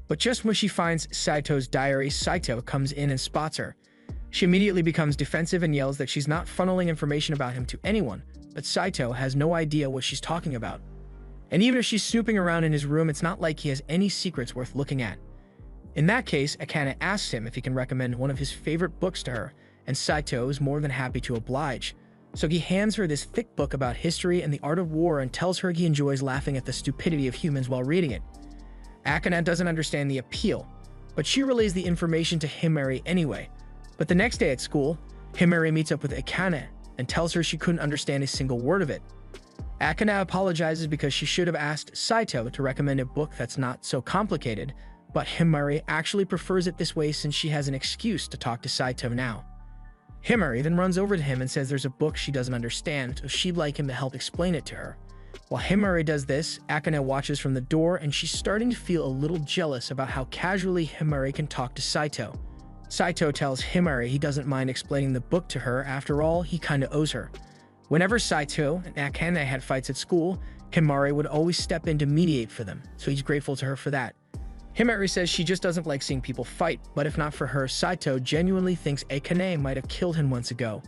But just when she finds Saito's diary, Saito comes in and spots her. She immediately becomes defensive and yells that she's not funneling information about him to anyone, but Saito has no idea what she's talking about. And even if she's snooping around in his room, it's not like he has any secrets worth looking at. In that case, Akane asks him if he can recommend one of his favorite books to her, and Saito is more than happy to oblige. So he hands her this thick book about history and the art of war and tells her he enjoys laughing at the stupidity of humans while reading it. Akane doesn't understand the appeal, but she relays the information to Himari anyway. But the next day at school, Himari meets up with Akane and tells her she couldn't understand a single word of it. Akane apologizes because she should have asked Saito to recommend a book that's not so complicated, but Himari actually prefers it this way since she has an excuse to talk to Saito now. Himari then runs over to him and says there's a book she doesn't understand, so she'd like him to help explain it to her. While Himari does this, Akane watches from the door and she's starting to feel a little jealous about how casually Himari can talk to Saito. Saito tells Himari he doesn't mind explaining the book to her, after all, he kinda owes her. Whenever Saito and Akane had fights at school, Himari would always step in to mediate for them, so he's grateful to her for that. Himari says she just doesn't like seeing people fight, but if not for her, Saito genuinely thinks Akane might have killed him once ago.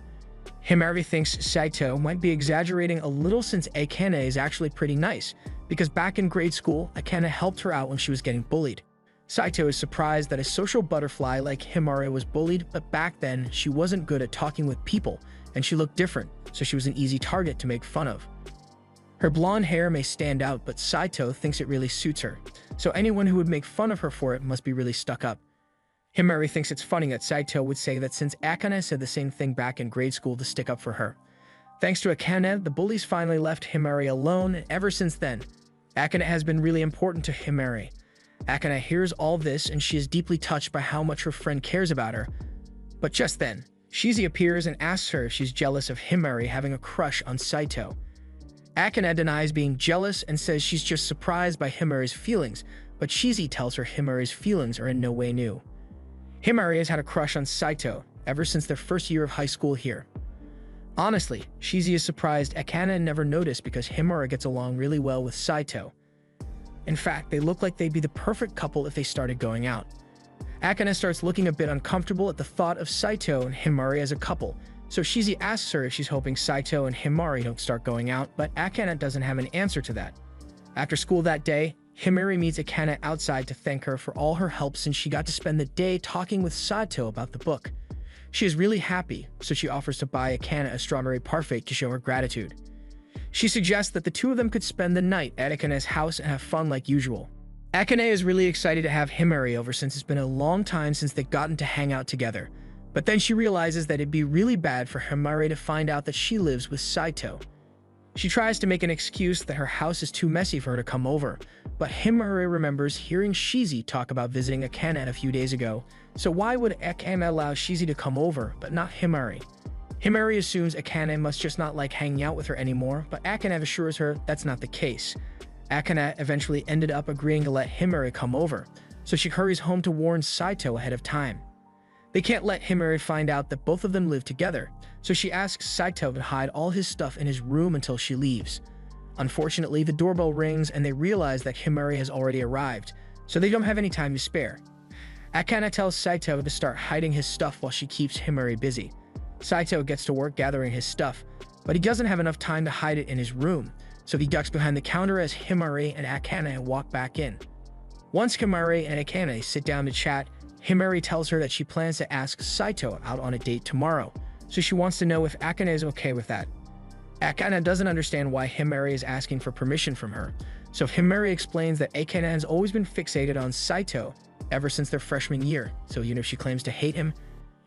Himari thinks Saito might be exaggerating a little since Akane is actually pretty nice, because back in grade school, Akane helped her out when she was getting bullied. Saito is surprised that a social butterfly like Himari was bullied, but back then, she wasn't good at talking with people, and she looked different, so she was an easy target to make fun of. Her blonde hair may stand out, but Saito thinks it really suits her, so anyone who would make fun of her for it must be really stuck up. Himari thinks it's funny that Saito would say that since Akane said the same thing back in grade school to stick up for her. Thanks to Akane, the bullies finally left Himari alone, and ever since then, Akane has been really important to Himari. Akane hears all this and she is deeply touched by how much her friend cares about her. But just then, Shizi appears and asks her if she's jealous of Himari having a crush on Saito. Akane denies being jealous and says she's just surprised by Himari's feelings, but Shizi tells her Himari's feelings are in no way new. Himari has had a crush on Saito ever since their first year of high school here. Honestly, Shizi is surprised Akane never noticed because Himari gets along really well with Saito. In fact, they look like they'd be the perfect couple if they started going out. Akane starts looking a bit uncomfortable at the thought of Saito and Himari as a couple, so Shizi asks her if she's hoping Saito and Himari don't start going out, but Akane doesn't have an answer to that. After school that day, Himari meets Akane outside to thank her for all her help since she got to spend the day talking with Saito about the book. She is really happy, so she offers to buy Akane a strawberry parfait to show her gratitude. She suggests that the two of them could spend the night at Akane's house and have fun like usual. Akane is really excited to have Himari over since it's been a long time since they've gotten to hang out together, but then she realizes that it'd be really bad for Himari to find out that she lives with Saito. She tries to make an excuse that her house is too messy for her to come over, but Himari remembers hearing Shizi talk about visiting Akane a few days ago, so why would Akane allow Shizi to come over, but not Himari? Himari assumes Akane must just not like hanging out with her anymore, but Akane assures her that's not the case. Akane eventually ended up agreeing to let Himari come over, so she hurries home to warn Saito ahead of time. They can't let Himari find out that both of them live together, so she asks Saito to hide all his stuff in his room until she leaves. Unfortunately, the doorbell rings and they realize that Himari has already arrived, so they don't have any time to spare. Akane tells Saito to start hiding his stuff while she keeps Himari busy. Saito gets to work gathering his stuff, but he doesn't have enough time to hide it in his room, so he ducks behind the counter as Himari and Akane walk back in. Once Himari and Akane sit down to chat, Himari tells her that she plans to ask Saito out on a date tomorrow, so she wants to know if Akane is okay with that. Akane doesn't understand why Himari is asking for permission from her, so Himari explains that Akane has always been fixated on Saito ever since their freshman year, so even if she claims to hate him,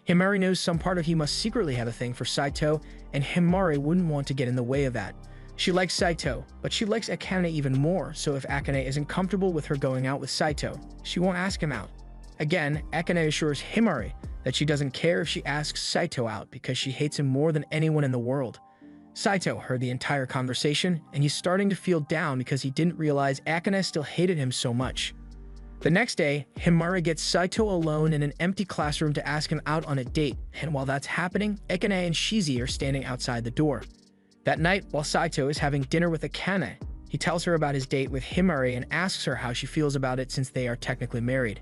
Himari knows some part of he must secretly have a thing for Saito, and Himari wouldn't want to get in the way of that. She likes Saito, but she likes Akane even more, so if Akane isn't comfortable with her going out with Saito, she won't ask him out. Again, Akane assures Himari that she doesn't care if she asks Saito out because she hates him more than anyone in the world. Saito heard the entire conversation, and he's starting to feel down because he didn't realize Akane still hated him so much. The next day, Himari gets Saito alone in an empty classroom to ask him out on a date, and while that's happening, Akane and Shizi are standing outside the door. That night, while Saito is having dinner with Akane, he tells her about his date with Himari and asks her how she feels about it since they are technically married.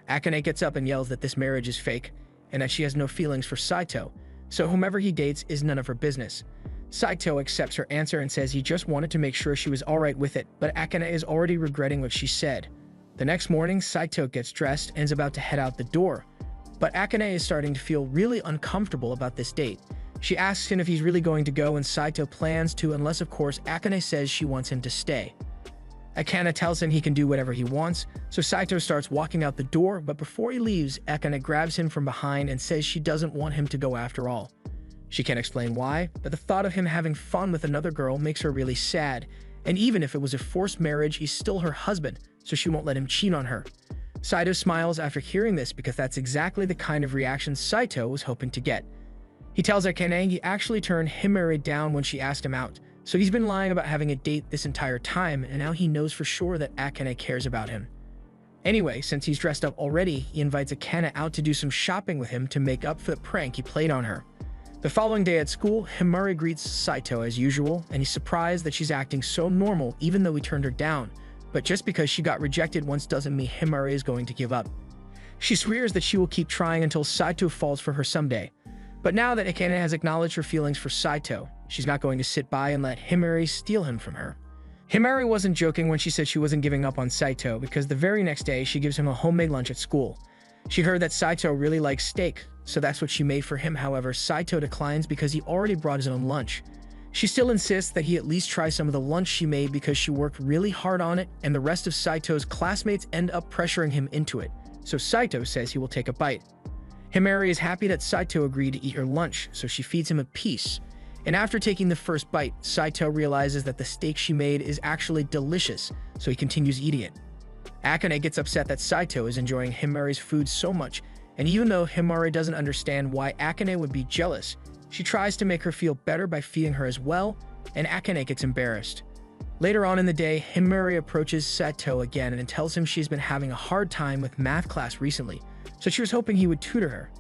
Akane gets up and yells that this marriage is fake, and that she has no feelings for Saito, so whomever he dates is none of her business. Saito accepts her answer and says he just wanted to make sure she was alright with it, but Akane is already regretting what she said. The next morning, Saito gets dressed and is about to head out the door, but Akane is starting to feel really uncomfortable about this date. She asks him if he's really going to go, and Saito plans to, unless of course Akane says she wants him to stay. Akane tells him he can do whatever he wants, so Saito starts walking out the door, but before he leaves, Akane grabs him from behind and says she doesn't want him to go after all. She can't explain why, but the thought of him having fun with another girl makes her really sad, and even if it was a forced marriage, he's still her husband, so she won't let him cheat on her. Saito smiles after hearing this because that's exactly the kind of reaction Saito was hoping to get. He tells Akane he actually turned Himari down when she asked him out, so he's been lying about having a date this entire time, and now he knows for sure that Akane cares about him. Anyway, since he's dressed up already, he invites Akane out to do some shopping with him to make up for the prank he played on her. The following day at school, Himari greets Saito as usual, and he's surprised that she's acting so normal even though he turned her down. But just because she got rejected once doesn't mean Himari is going to give up. She swears that she will keep trying until Saito falls for her someday. But now that Akane has acknowledged her feelings for Saito, she's not going to sit by and let Himari steal him from her. Himari wasn't joking when she said she wasn't giving up on Saito, because the very next day she gives him a homemade lunch at school. She heard that Saito really likes steak, so that's what she made for him. However, Saito declines because he already brought his own lunch. She still insists that he at least try some of the lunch she made because she worked really hard on it, and the rest of Saito's classmates end up pressuring him into it, so Saito says he will take a bite. Himari is happy that Saito agreed to eat her lunch, so she feeds him a piece. And after taking the first bite, Saito realizes that the steak she made is actually delicious, so he continues eating it. Akane gets upset that Saito is enjoying Himari's food so much, and even though Himari doesn't understand why Akane would be jealous, she tries to make her feel better by feeding her as well, and Akane gets embarrassed. Later on in the day, Himari approaches Saito again and tells him she's been having a hard time with math class recently, so she was hoping he would tutor her.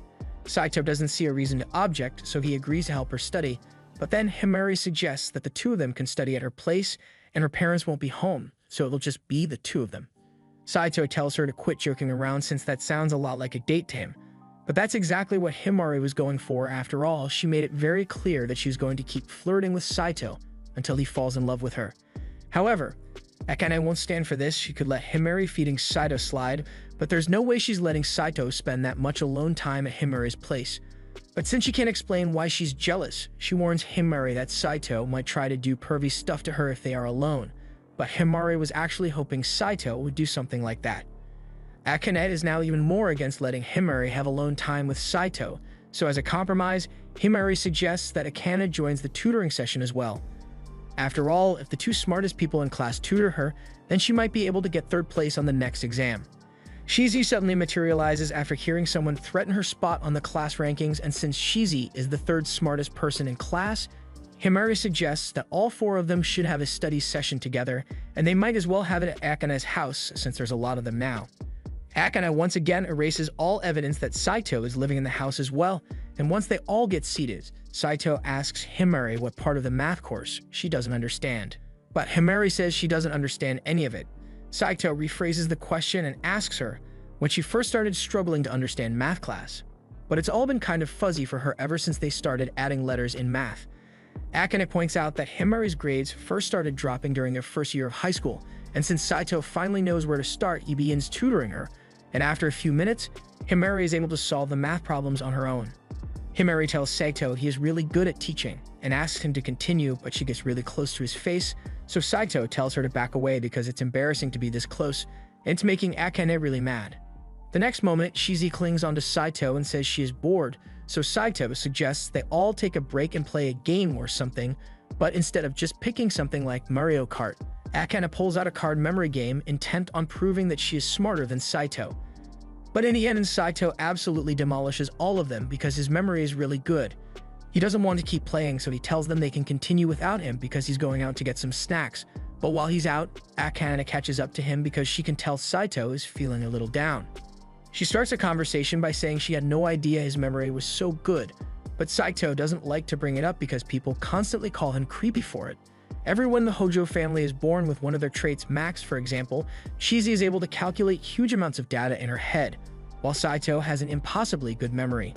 Saito doesn't see a reason to object, so he agrees to help her study, but then Himari suggests that the two of them can study at her place, and her parents won't be home, so it'll just be the two of them. Saito tells her to quit joking around since that sounds a lot like a date to him. But that's exactly what Himari was going for. After all, she made it very clear that she was going to keep flirting with Saito until he falls in love with her. However, Akane won't stand for this. She could let Himari feeding Saito slide, but there's no way she's letting Saito spend that much alone time at Himari's place. But since she can't explain why she's jealous, she warns Himari that Saito might try to do pervy stuff to her if they are alone. But Himari was actually hoping Saito would do something like that. Akane is now even more against letting Himari have alone time with Saito, so as a compromise, Himari suggests that Akane joins the tutoring session as well. After all, if the two smartest people in class tutor her, then she might be able to get third place on the next exam. Shizi suddenly materializes after hearing someone threaten her spot on the class rankings, and since Shizi is the third smartest person in class, Himari suggests that all four of them should have a study session together, and they might as well have it at Akane's house since there's a lot of them now. Akane once again erases all evidence that Saito is living in the house as well, and once they all get seated, Saito asks Himari what part of the math course she doesn't understand. But Himari says she doesn't understand any of it. Saito rephrases the question and asks her when she first started struggling to understand math class. But it's all been kind of fuzzy for her ever since they started adding letters in math. Akane points out that Himari's grades first started dropping during their first year of high school, and since Saito finally knows where to start, he begins tutoring her, and after a few minutes, Himari is able to solve the math problems on her own. Himari tells Saito he is really good at teaching and asks him to continue, but she gets really close to his face, so Saito tells her to back away because it's embarrassing to be this close, and it's making Akane really mad. The next moment, Shizi clings onto Saito and says she is bored, so Saito suggests they all take a break and play a game or something, but instead of just picking something like Mario Kart, Akane pulls out a card memory game intent on proving that she is smarter than Saito. But in the end, Saito absolutely demolishes all of them because his memory is really good. He doesn't want to keep playing, so he tells them they can continue without him because he's going out to get some snacks. But while he's out, Akane catches up to him because she can tell Saito is feeling a little down. She starts a conversation by saying she had no idea his memory was so good, but Saito doesn't like to bring it up because people constantly call him creepy for it. Everyone in the Hojo family is born with one of their traits. Max, for example, Shizi is able to calculate huge amounts of data in her head, while Saito has an impossibly good memory.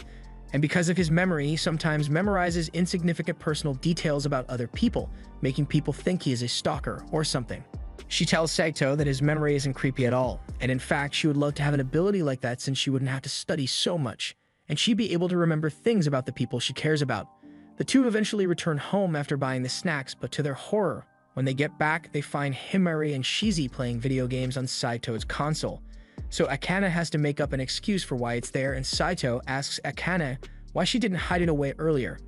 And because of his memory, he sometimes memorizes insignificant personal details about other people, making people think he is a stalker or something. She tells Saito that his memory isn't creepy at all, and in fact, she would love to have an ability like that since she wouldn't have to study so much, and she'd be able to remember things about the people she cares about. The two eventually return home after buying the snacks, but to their horror, when they get back, they find Himari and Shizi playing video games on Saito's console. So Akane has to make up an excuse for why it's there, and Saito asks Akane why she didn't hide it away earlier.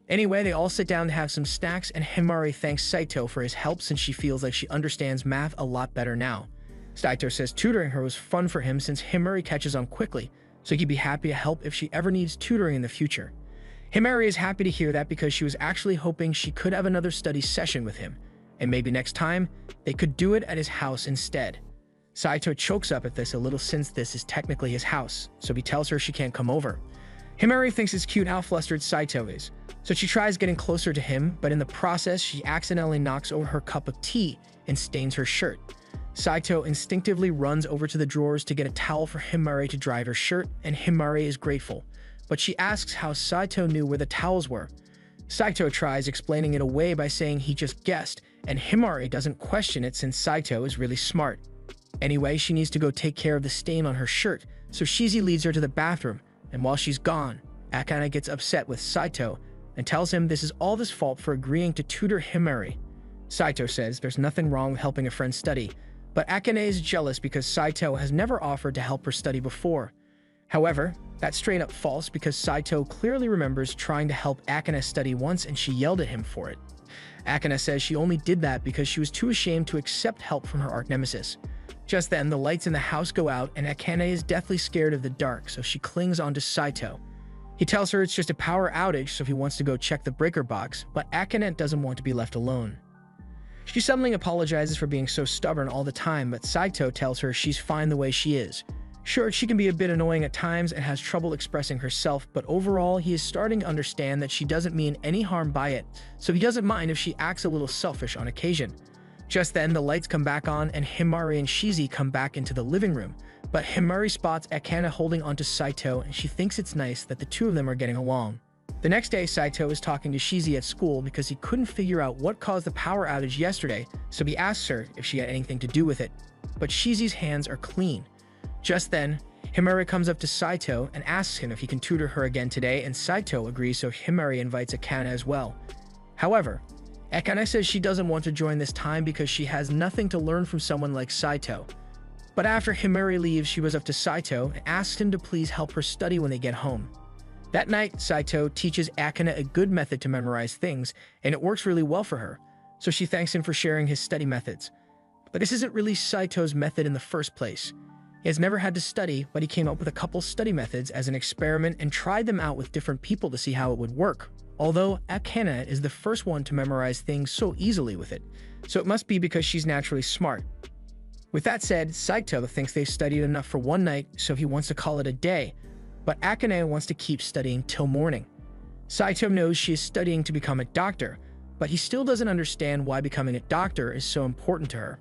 Anyway, they all sit down to have some snacks, and Himari thanks Saito for his help since she feels like she understands math a lot better now. Saito says tutoring her was fun for him since Himari catches on quickly, so he'd be happy to help if she ever needs tutoring in the future. Himari is happy to hear that because she was actually hoping she could have another study session with him, and maybe next time, they could do it at his house instead. Saito chokes up at this a little since this is technically his house, so he tells her she can't come over. Himari thinks it's cute how flustered Saito is, so she tries getting closer to him, but in the process, she accidentally knocks over her cup of tea and stains her shirt. Saito instinctively runs over to the drawers to get a towel for Himari to dry her shirt, and Himari is grateful, but she asks how Saito knew where the towels were. Saito tries explaining it away by saying he just guessed, and Himari doesn't question it since Saito is really smart. Anyway, she needs to go take care of the stain on her shirt, so Shizi leads her to the bathroom, and while she's gone, Akane gets upset with Saito and tells him this is all his fault for agreeing to tutor Himari. Saito says there's nothing wrong with helping a friend study, but Akane is jealous because Saito has never offered to help her study before. However, that's straight up false because Saito clearly remembers trying to help Akane study once and she yelled at him for it. Akane says she only did that because she was too ashamed to accept help from her arch nemesis. Just then, the lights in the house go out and Akane is deathly scared of the dark, so she clings onto Saito. He tells her it's just a power outage, so he wants to go check the breaker box, but Akane doesn't want to be left alone. She suddenly apologizes for being so stubborn all the time, but Saito tells her she's fine the way she is. Sure, she can be a bit annoying at times and has trouble expressing herself, but overall, he is starting to understand that she doesn't mean any harm by it, so he doesn't mind if she acts a little selfish on occasion. Just then, the lights come back on and Himari and Shizi come back into the living room, but Himari spots Akane holding onto Saito and she thinks it's nice that the two of them are getting along. The next day, Saito is talking to Shizi at school because he couldn't figure out what caused the power outage yesterday, so he asks her if she had anything to do with it. But Shizi's hands are clean. Just then, Himari comes up to Saito and asks him if he can tutor her again today, and Saito agrees, so Himari invites Akane as well. However, Akane says she doesn't want to join this time because she has nothing to learn from someone like Saito. But after Himari leaves, she goes up to Saito and asks him to please help her study when they get home. That night, Saito teaches Akane a good method to memorize things, and it works really well for her, so she thanks him for sharing his study methods. But this isn't really Saito's method in the first place. He has never had to study, but he came up with a couple study methods as an experiment and tried them out with different people to see how it would work. Although Akane is the first one to memorize things so easily with it, so it must be because she's naturally smart. With that said, Saito thinks they've studied enough for one night, so he wants to call it a day, but Akane wants to keep studying till morning. Saito knows she is studying to become a doctor, but he still doesn't understand why becoming a doctor is so important to her.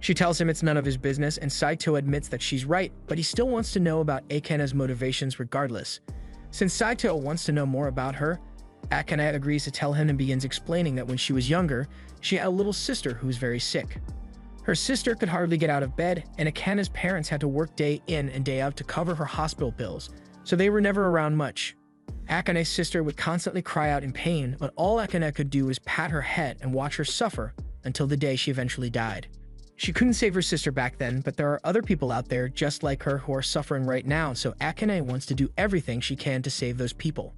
She tells him it's none of his business, and Saito admits that she's right, but he still wants to know about Akane's motivations regardless. Since Saito wants to know more about her, Akane agrees to tell him and begins explaining that when she was younger, she had a little sister who was very sick. Her sister could hardly get out of bed, and Akane's parents had to work day in and day out to cover her hospital bills, so they were never around much. Akane's sister would constantly cry out in pain, but all Akane could do was pat her head and watch her suffer until the day she eventually died. She couldn't save her sister back then, but there are other people out there just like her who are suffering right now, so Akane wants to do everything she can to save those people.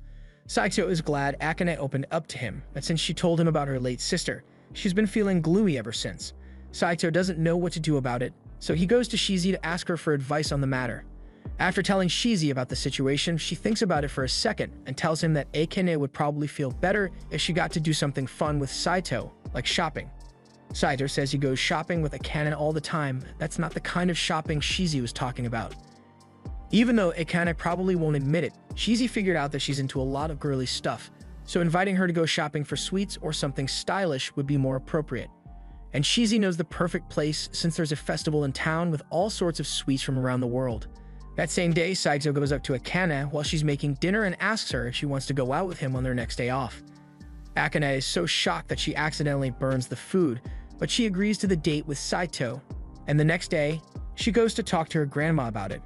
Saito is glad Akane opened up to him, but since she told him about her late sister, she's been feeling gloomy ever since. Saito doesn't know what to do about it, so he goes to Shizi to ask her for advice on the matter. After telling Shizi about the situation, she thinks about it for a second and tells him that Akane would probably feel better if she got to do something fun with Saito, like shopping. Saito says he goes shopping with Akane all the time. That's not the kind of shopping Shizi was talking about. Even though Akane probably won't admit it, Shizi figured out that she's into a lot of girly stuff, so inviting her to go shopping for sweets or something stylish would be more appropriate. And Shizi knows the perfect place since there's a festival in town with all sorts of sweets from around the world. That same day, Saito goes up to Akane while she's making dinner and asks her if she wants to go out with him on their next day off. Akane is so shocked that she accidentally burns the food, but she agrees to the date with Saito, and the next day, she goes to talk to her grandma about it.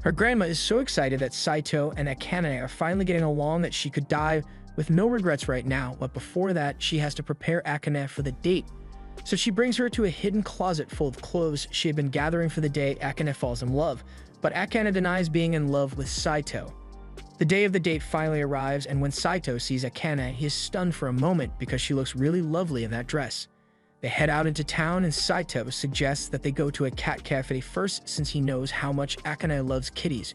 Her grandma is so excited that Saito and Akane are finally getting along that she could die with no regrets right now, but before that, she has to prepare Akane for the date. So she brings her to a hidden closet full of clothes she had been gathering for the day Akane falls in love, but Akane denies being in love with Saito. The day of the date finally arrives, and when Saito sees Akane, he is stunned for a moment because she looks really lovely in that dress. They head out into town, and Saito suggests that they go to a cat cafe first since he knows how much Akane loves kitties.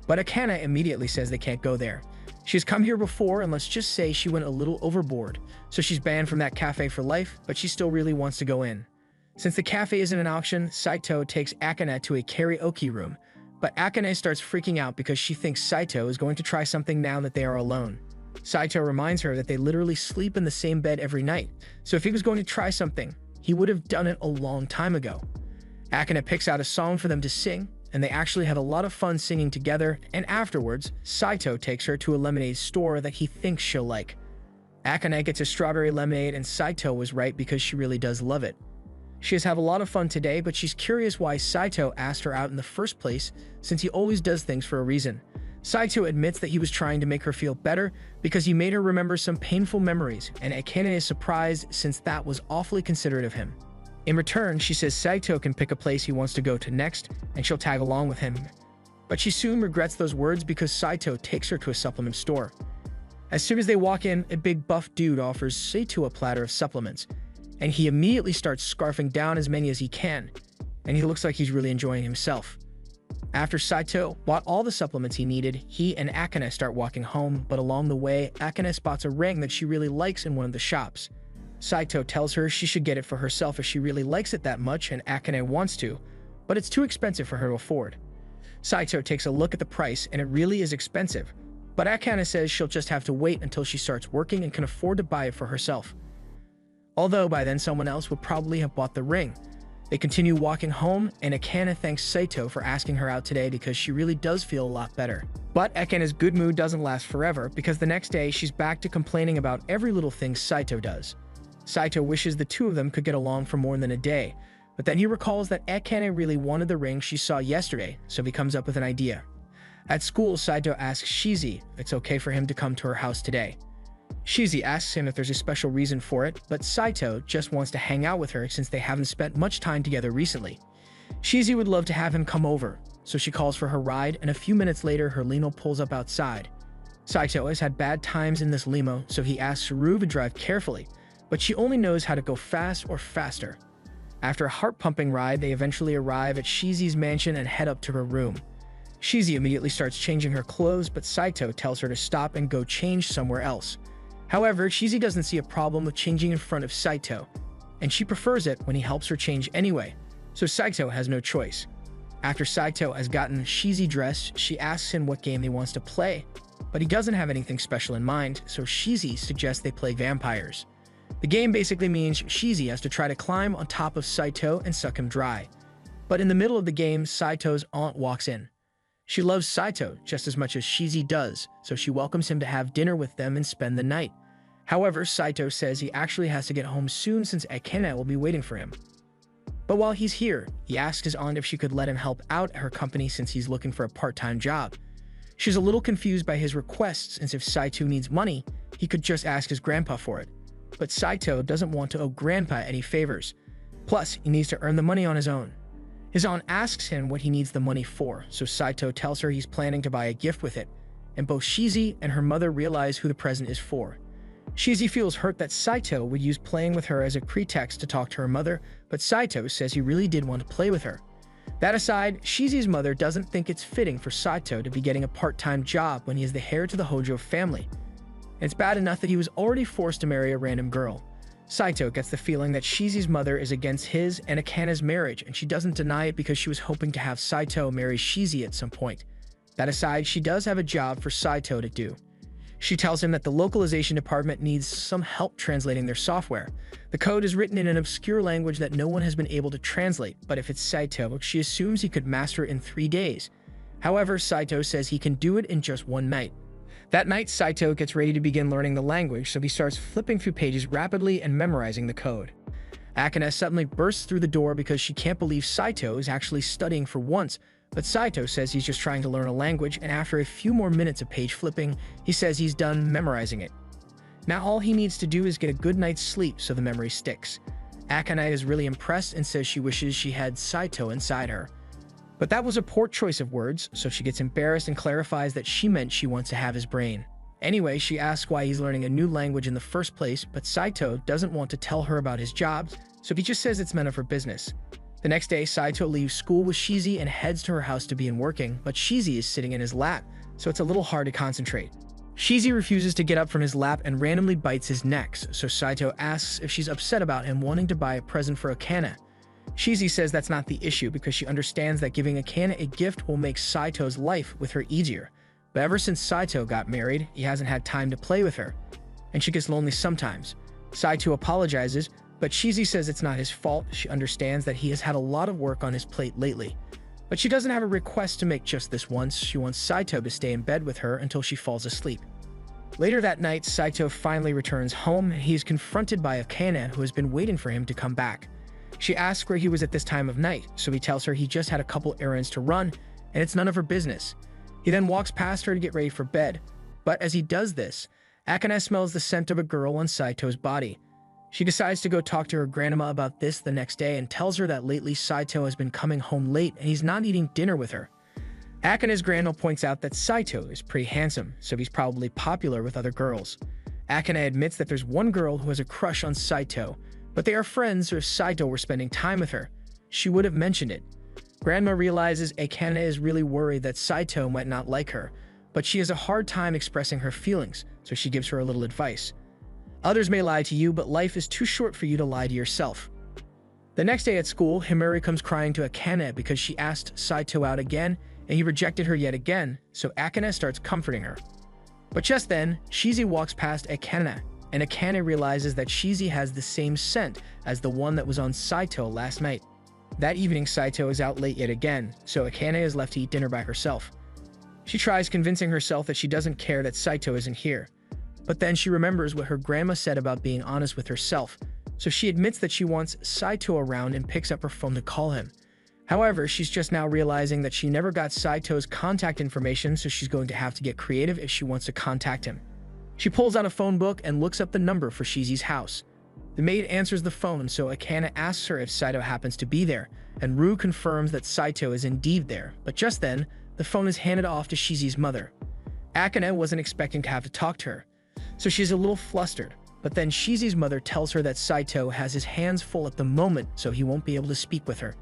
But Akane immediately says they can't go there. She's come here before, and let's just say she went a little overboard, so she's banned from that cafe for life, but she still really wants to go in. Since the cafe isn't an option, Saito takes Akane to a karaoke room, but Akane starts freaking out because she thinks Saito is going to try something now that they are alone. Saito reminds her that they literally sleep in the same bed every night, so if he was going to try something, he would have done it a long time ago. Akane picks out a song for them to sing, and they actually have a lot of fun singing together, and afterwards, Saito takes her to a lemonade store that he thinks she'll like. Akane gets a strawberry lemonade, and Saito was right because she really does love it. She has had a lot of fun today, but she's curious why Saito asked her out in the first place, since he always does things for a reason. Saito admits that he was trying to make her feel better because he made her remember some painful memories, and Akane is surprised since that was awfully considerate of him. In return, she says Saito can pick a place he wants to go to next, and she'll tag along with him. But she soon regrets those words because Saito takes her to a supplement store. As soon as they walk in, a big buff dude offers Saito a platter of supplements, and he immediately starts scarfing down as many as he can, and he looks like he's really enjoying himself. After Saito bought all the supplements he needed, he and Akane start walking home, but along the way, Akane spots a ring that she really likes in one of the shops. Saito tells her she should get it for herself if she really likes it that much and Akane wants to, but it's too expensive for her to afford. Saito takes a look at the price and it really is expensive, but Akane says she'll just have to wait until she starts working and can afford to buy it for herself. Although by then someone else would probably have bought the ring. They continue walking home, and Akane thanks Saito for asking her out today because she really does feel a lot better. But Akane's good mood doesn't last forever because the next day she's back to complaining about every little thing Saito does. Saito wishes the two of them could get along for more than a day, but then he recalls that Akane really wanted the ring she saw yesterday, so he comes up with an idea. At school, Saito asks Shizi if it's okay for him to come to her house today. Shizi asks him if there's a special reason for it, but Saito just wants to hang out with her since they haven't spent much time together recently. Shizi would love to have him come over, so she calls for her ride, and a few minutes later her limo pulls up outside. Saito has had bad times in this limo, so he asks Saru to drive carefully, but she only knows how to go fast or faster. After a heart-pumping ride, they eventually arrive at Shizi's mansion and head up to her room. Shizi immediately starts changing her clothes, but Saito tells her to stop and go change somewhere else. However, Shizi doesn't see a problem with changing in front of Saito, and she prefers it when he helps her change anyway, so Saito has no choice. After Saito has gotten Shizi dressed, she asks him what game he wants to play, but he doesn't have anything special in mind, so Shizi suggests they play vampires. The game basically means Shizi has to try to climb on top of Saito and suck him dry. But in the middle of the game, Saito's aunt walks in. She loves Saito just as much as Shizi does, so she welcomes him to have dinner with them and spend the night. However, Saito says he actually has to get home soon since Akane will be waiting for him. But while he's here, he asks his aunt if she could let him help out at her company since he's looking for a part-time job. She's a little confused by his request since if Saito needs money, he could just ask his grandpa for it. But Saito doesn't want to owe grandpa any favors. Plus, he needs to earn the money on his own. His aunt asks him what he needs the money for, so Saito tells her he's planning to buy a gift with it, and both Shizi and her mother realize who the present is for. Shizi feels hurt that Saito would use playing with her as a pretext to talk to her mother, but Saito says he really did want to play with her. That aside, Shizi's mother doesn't think it's fitting for Saito to be getting a part-time job when he is the heir to the Hojo family. It's bad enough that he was already forced to marry a random girl. Saito gets the feeling that Shizi's mother is against his and Akane's marriage, and she doesn't deny it because she was hoping to have Saito marry Shizi at some point. That aside, she does have a job for Saito to do. She tells him that the localization department needs some help translating their software. The code is written in an obscure language that no one has been able to translate, but if it's Saito, she assumes he could master it in 3 days. However, Saito says he can do it in just one night. That night, Saito gets ready to begin learning the language, so he starts flipping through pages rapidly and memorizing the code. Akane suddenly bursts through the door because she can't believe Saito is actually studying for once, but Saito says he's just trying to learn a language, and after a few more minutes of page flipping, he says he's done memorizing it. Now all he needs to do is get a good night's sleep so the memory sticks. Akane is really impressed and says she wishes she had Saito inside her. But that was a poor choice of words, so she gets embarrassed and clarifies that she meant she wants to have his brain. Anyway, she asks why he's learning a new language in the first place, but Saito doesn't want to tell her about his job, so he just says it's none of her business. The next day, Saito leaves school with Shizi and heads to her house to begin working, but Shizi is sitting in his lap, so it's a little hard to concentrate. Shizi refuses to get up from his lap and randomly bites his neck, so Saito asks if she's upset about him wanting to buy a present for Akane. Shizi says that's not the issue because she understands that giving Akane a gift will make Saito's life with her easier. But ever since Saito got married, he hasn't had time to play with her, and she gets lonely sometimes. Saito apologizes, but Shizi says it's not his fault. She understands that he has had a lot of work on his plate lately. But she doesn't have a request to make just this once. She wants Saito to stay in bed with her until she falls asleep. Later that night, Saito finally returns home, and he is confronted by Akane, who has been waiting for him to come back. She asks where he was at this time of night, so he tells her he just had a couple errands to run, and it's none of her business. He then walks past her to get ready for bed, but as he does this, Akane smells the scent of a girl on Saito's body. She decides to go talk to her grandma about this the next day and tells her that lately Saito has been coming home late and he's not eating dinner with her. Akane's grandma points out that Saito is pretty handsome, so he's probably popular with other girls. Akane admits that there's one girl who has a crush on Saito, but they are friends, so if Saito were spending time with her, she would have mentioned it. Grandma realizes Akane is really worried that Saito might not like her, but she has a hard time expressing her feelings, so she gives her a little advice. Others may lie to you, but life is too short for you to lie to yourself. The next day at school, Himuri comes crying to Akane because she asked Saito out again, and he rejected her yet again, so Akane starts comforting her. But just then, Shizi walks past Akane, and Akane realizes that Shizi has the same scent as the one that was on Saito last night. That evening, Saito is out late yet again, so Akane is left to eat dinner by herself. She tries convincing herself that she doesn't care that Saito isn't here. But then she remembers what her grandma said about being honest with herself, so she admits that she wants Saito around and picks up her phone to call him. However, she's just now realizing that she never got Saito's contact information, so she's going to have to get creative if she wants to contact him. She pulls out a phone book and looks up the number for Shizi's house. The maid answers the phone, so Akane asks her if Saito happens to be there, and Rue confirms that Saito is indeed there, but just then, the phone is handed off to Shizi's mother. Akane wasn't expecting to have to talk to her, so she's a little flustered, but then Shizi's mother tells her that Saito has his hands full at the moment, so he won't be able to speak with her.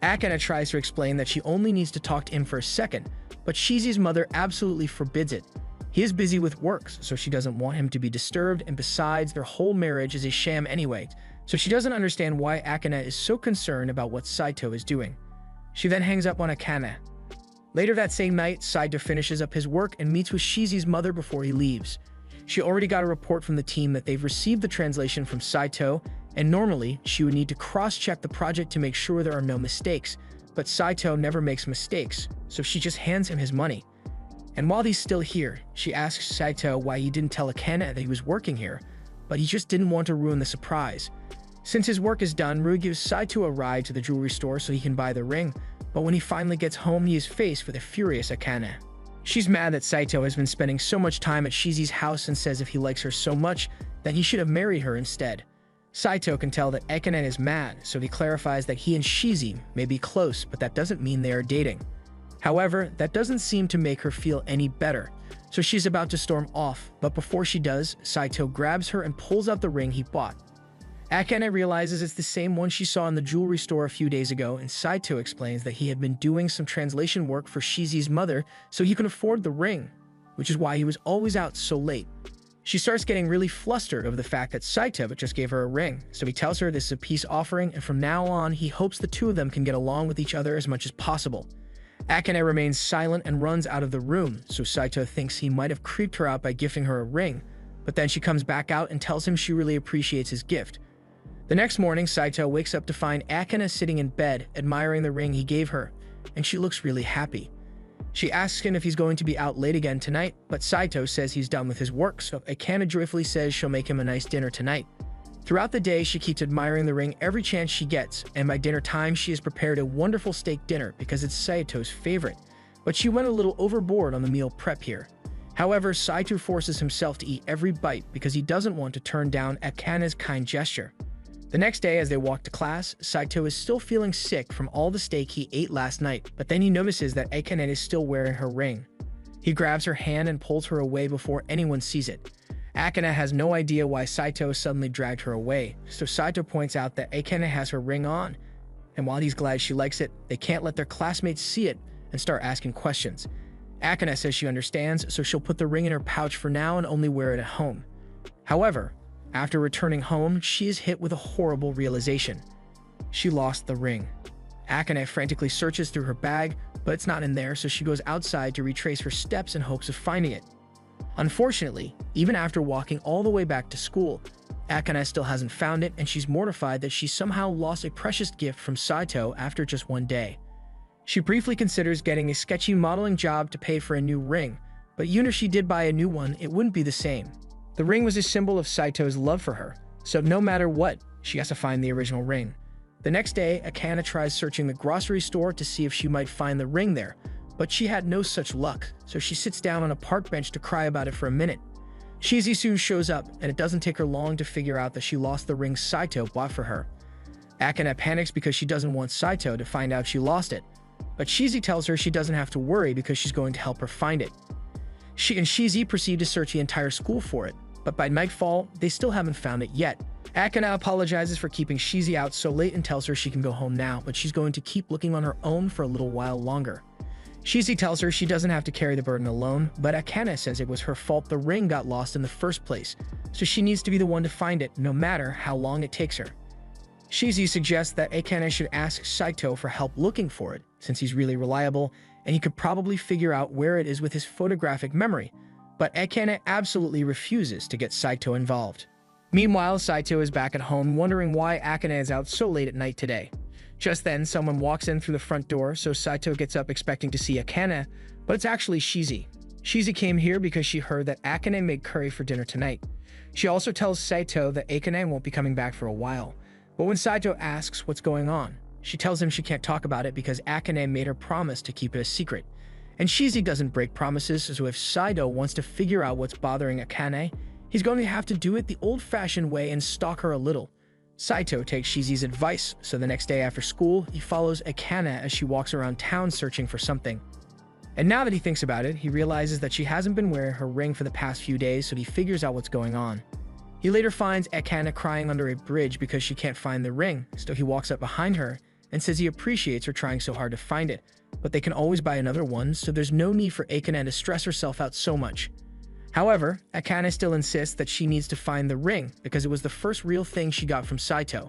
Akane tries to explain that she only needs to talk to him for a second, but Shizi's mother absolutely forbids it. He is busy with work, so she doesn't want him to be disturbed, and besides, their whole marriage is a sham anyway, so she doesn't understand why Akane is so concerned about what Saito is doing. She then hangs up on Akane. Later that same night, Saito finishes up his work and meets with Shizi's mother before he leaves. She already got a report from the team that they've received the translation from Saito, and normally, she would need to cross-check the project to make sure there are no mistakes, but Saito never makes mistakes, so she just hands him his money. And while he's still here, she asks Saito why he didn't tell Akane that he was working here, but he just didn't want to ruin the surprise. Since his work is done, Rui gives Saito a ride to the jewelry store so he can buy the ring, but when he finally gets home, he is faced with a furious Akane. She's mad that Saito has been spending so much time at Shizi's house and says if he likes her so much, then he should have married her instead. Saito can tell that Akane is mad, so he clarifies that he and Shizi may be close, but that doesn't mean they are dating. However, that doesn't seem to make her feel any better, so she's about to storm off, but before she does, Saito grabs her and pulls out the ring he bought. Akane realizes it's the same one she saw in the jewelry store a few days ago, and Saito explains that he had been doing some translation work for Shizi's mother so he can afford the ring, which is why he was always out so late. She starts getting really flustered over the fact that Saito just gave her a ring, so he tells her this is a peace offering, and from now on, he hopes the two of them can get along with each other as much as possible. Akane remains silent and runs out of the room, so Saito thinks he might have creeped her out by gifting her a ring, but then she comes back out and tells him she really appreciates his gift. The next morning, Saito wakes up to find Akane sitting in bed, admiring the ring he gave her, and she looks really happy. She asks him if he's going to be out late again tonight, but Saito says he's done with his work, so Akane joyfully says she'll make him a nice dinner tonight. Throughout the day, she keeps admiring the ring every chance she gets, and by dinner time, she has prepared a wonderful steak dinner because it's Saito's favorite. But she went a little overboard on the meal prep here. However, Saito forces himself to eat every bite because he doesn't want to turn down Akane's kind gesture. The next day, as they walk to class, Saito is still feeling sick from all the steak he ate last night, but then he notices that Akane is still wearing her ring. He grabs her hand and pulls her away before anyone sees it. Akane has no idea why Saito suddenly dragged her away, so Saito points out that Akane has her ring on, and while he's glad she likes it, they can't let their classmates see it and start asking questions. Akane says she understands, so she'll put the ring in her pouch for now and only wear it at home. However, after returning home, she is hit with a horrible realization. She lost the ring. Akane frantically searches through her bag, but it's not in there, so she goes outside to retrace her steps in hopes of finding it. Unfortunately, even after walking all the way back to school, Akane still hasn't found it, and she's mortified that she somehow lost a precious gift from Saito after just one day. She briefly considers getting a sketchy modeling job to pay for a new ring, but even if she did buy a new one, it wouldn't be the same. The ring was a symbol of Saito's love for her, so no matter what, she has to find the original ring. The next day, Akane tries searching the grocery store to see if she might find the ring there, but she had no such luck, so she sits down on a park bench to cry about it for a minute. Shizi soon shows up, and it doesn't take her long to figure out that she lost the ring Saito bought for her. Akane panics because she doesn't want Saito to find out she lost it, but Shizi tells her she doesn't have to worry because she's going to help her find it. She and Shizi proceed to search the entire school for it, but by nightfall, they still haven't found it yet. Akane apologizes for keeping Shizi out so late and tells her she can go home now, but she's going to keep looking on her own for a little while longer. Shizi tells her she doesn't have to carry the burden alone, but Akane says it was her fault the ring got lost in the first place, so she needs to be the one to find it no matter how long it takes her. Shizi suggests that Akane should ask Saito for help looking for it, since he's really reliable, and he could probably figure out where it is with his photographic memory, but Akane absolutely refuses to get Saito involved. Meanwhile, Saito is back at home wondering why Akane is out so late at night today. Just then, someone walks in through the front door, so Saito gets up expecting to see Akane, but it's actually Shizi. Shizi came here because she heard that Akane made curry for dinner tonight. She also tells Saito that Akane won't be coming back for a while, but when Saito asks what's going on, she tells him she can't talk about it because Akane made her promise to keep it a secret. And Shizi doesn't break promises, so if Saito wants to figure out what's bothering Akane, he's going to have to do it the old-fashioned way and stalk her a little. Saito takes Shizi's advice, so the next day after school, he follows Akane as she walks around town searching for something. And now that he thinks about it, he realizes that she hasn't been wearing her ring for the past few days, so he figures out what's going on. He later finds Akane crying under a bridge because she can't find the ring, so he walks up behind her and says he appreciates her trying so hard to find it, but they can always buy another one, so there's no need for Akane to stress herself out so much. However, Akane still insists that she needs to find the ring because it was the first real thing she got from Saito.